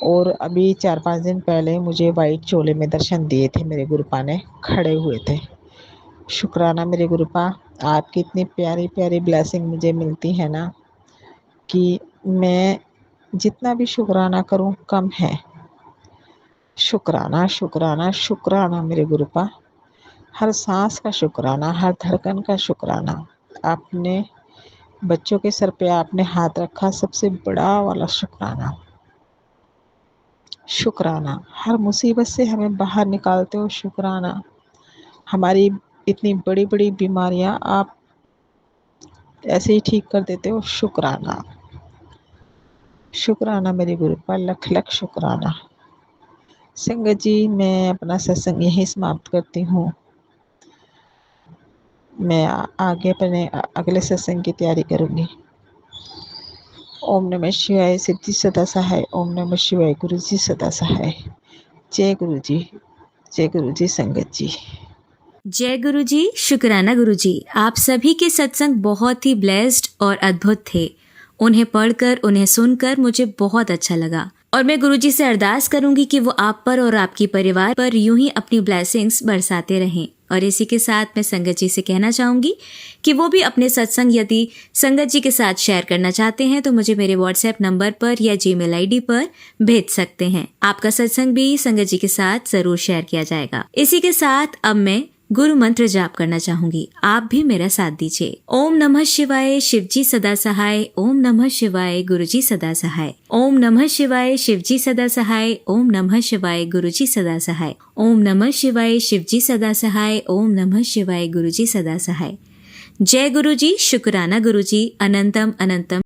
और अभी 4-5 दिन पहले मुझे वाइट चोले में दर्शन दिए थे मेरे गुरुपा ने, खड़े हुए थे। शुक्राना मेरे गुरुपा, आपकी इतनी प्यारी प्यारी ब्लेसिंग मुझे मिलती है ना कि मैं जितना भी शुक्राना करूं कम है। शुक्राना शुक्राना शुक्राना मेरे गुरुपा, हर सांस का शुक्राना, हर धड़कन का शुक्राना। आपने बच्चों के सर पे आपने हाथ रखा, सबसे बड़ा वाला शुक्राना। शुक्राना, हर मुसीबत से हमें बाहर निकालते हो, शुक्राना। हमारी इतनी बड़ी बड़ी बीमारियां आप ऐसे ही ठीक कर देते हो, शुक्राना। शुक्राना मेरे गुरुपा, लख लख शुक्राना। संगत जी, मैं अपना सत्संग यहीं समाप्त करती हूँ। मैं आगे अपने अगले सत्संग की तैयारी करूँगी। ओम नमः शिवाय, सिद्धि सदा सहाय। ओम नमः शिवाय, गुरु जी सदा सहाय। जय गुरु जी, जय गुरु जी संगत जी। जय गुरु जी, शुक्राना गुरु जी। आप सभी के सत्संग बहुत ही ब्लेस्ड और अद्भुत थे। उन्हें पढ़कर, उन्हें सुनकर मुझे बहुत अच्छा लगा और मैं गुरु जी से अरदास करूंगी कि वो आप पर और आपकी परिवार पर यूं ही अपनी ब्लेसिंग्स बरसाते रहें। और इसी के साथ मैं संगत जी से कहना चाहूंगी कि वो भी अपने सत्संग यदि संगत जी के साथ शेयर करना चाहते हैं तो मुझे मेरे व्हाट्सएप नंबर पर या जीमेल आईडी पर भेज सकते हैं। आपका सत्संग भी संगत जी के साथ जरूर शेयर किया जाएगा। इसी के साथ अब मैं गुरु मंत्र जाप करना चाहूंगी। आप भी मेरा साथ दीजिए। ओम नमः शिवाय, शिवजी सदा सहाय। ओम नमः शिवाय, गुरुजी सदा सहाय। ओम नमः शिवाय, शिवजी सदा सहाय। ओम नमः शिवाय, गुरुजी सदा सहाय। ओम नमः शिवाय, शिवजी सदा सहाय। ओम नमः शिवाय, गुरुजी सदा सहाय। जय गुरुजी, शुक्राना गुरुजी, अनंतम अनंतम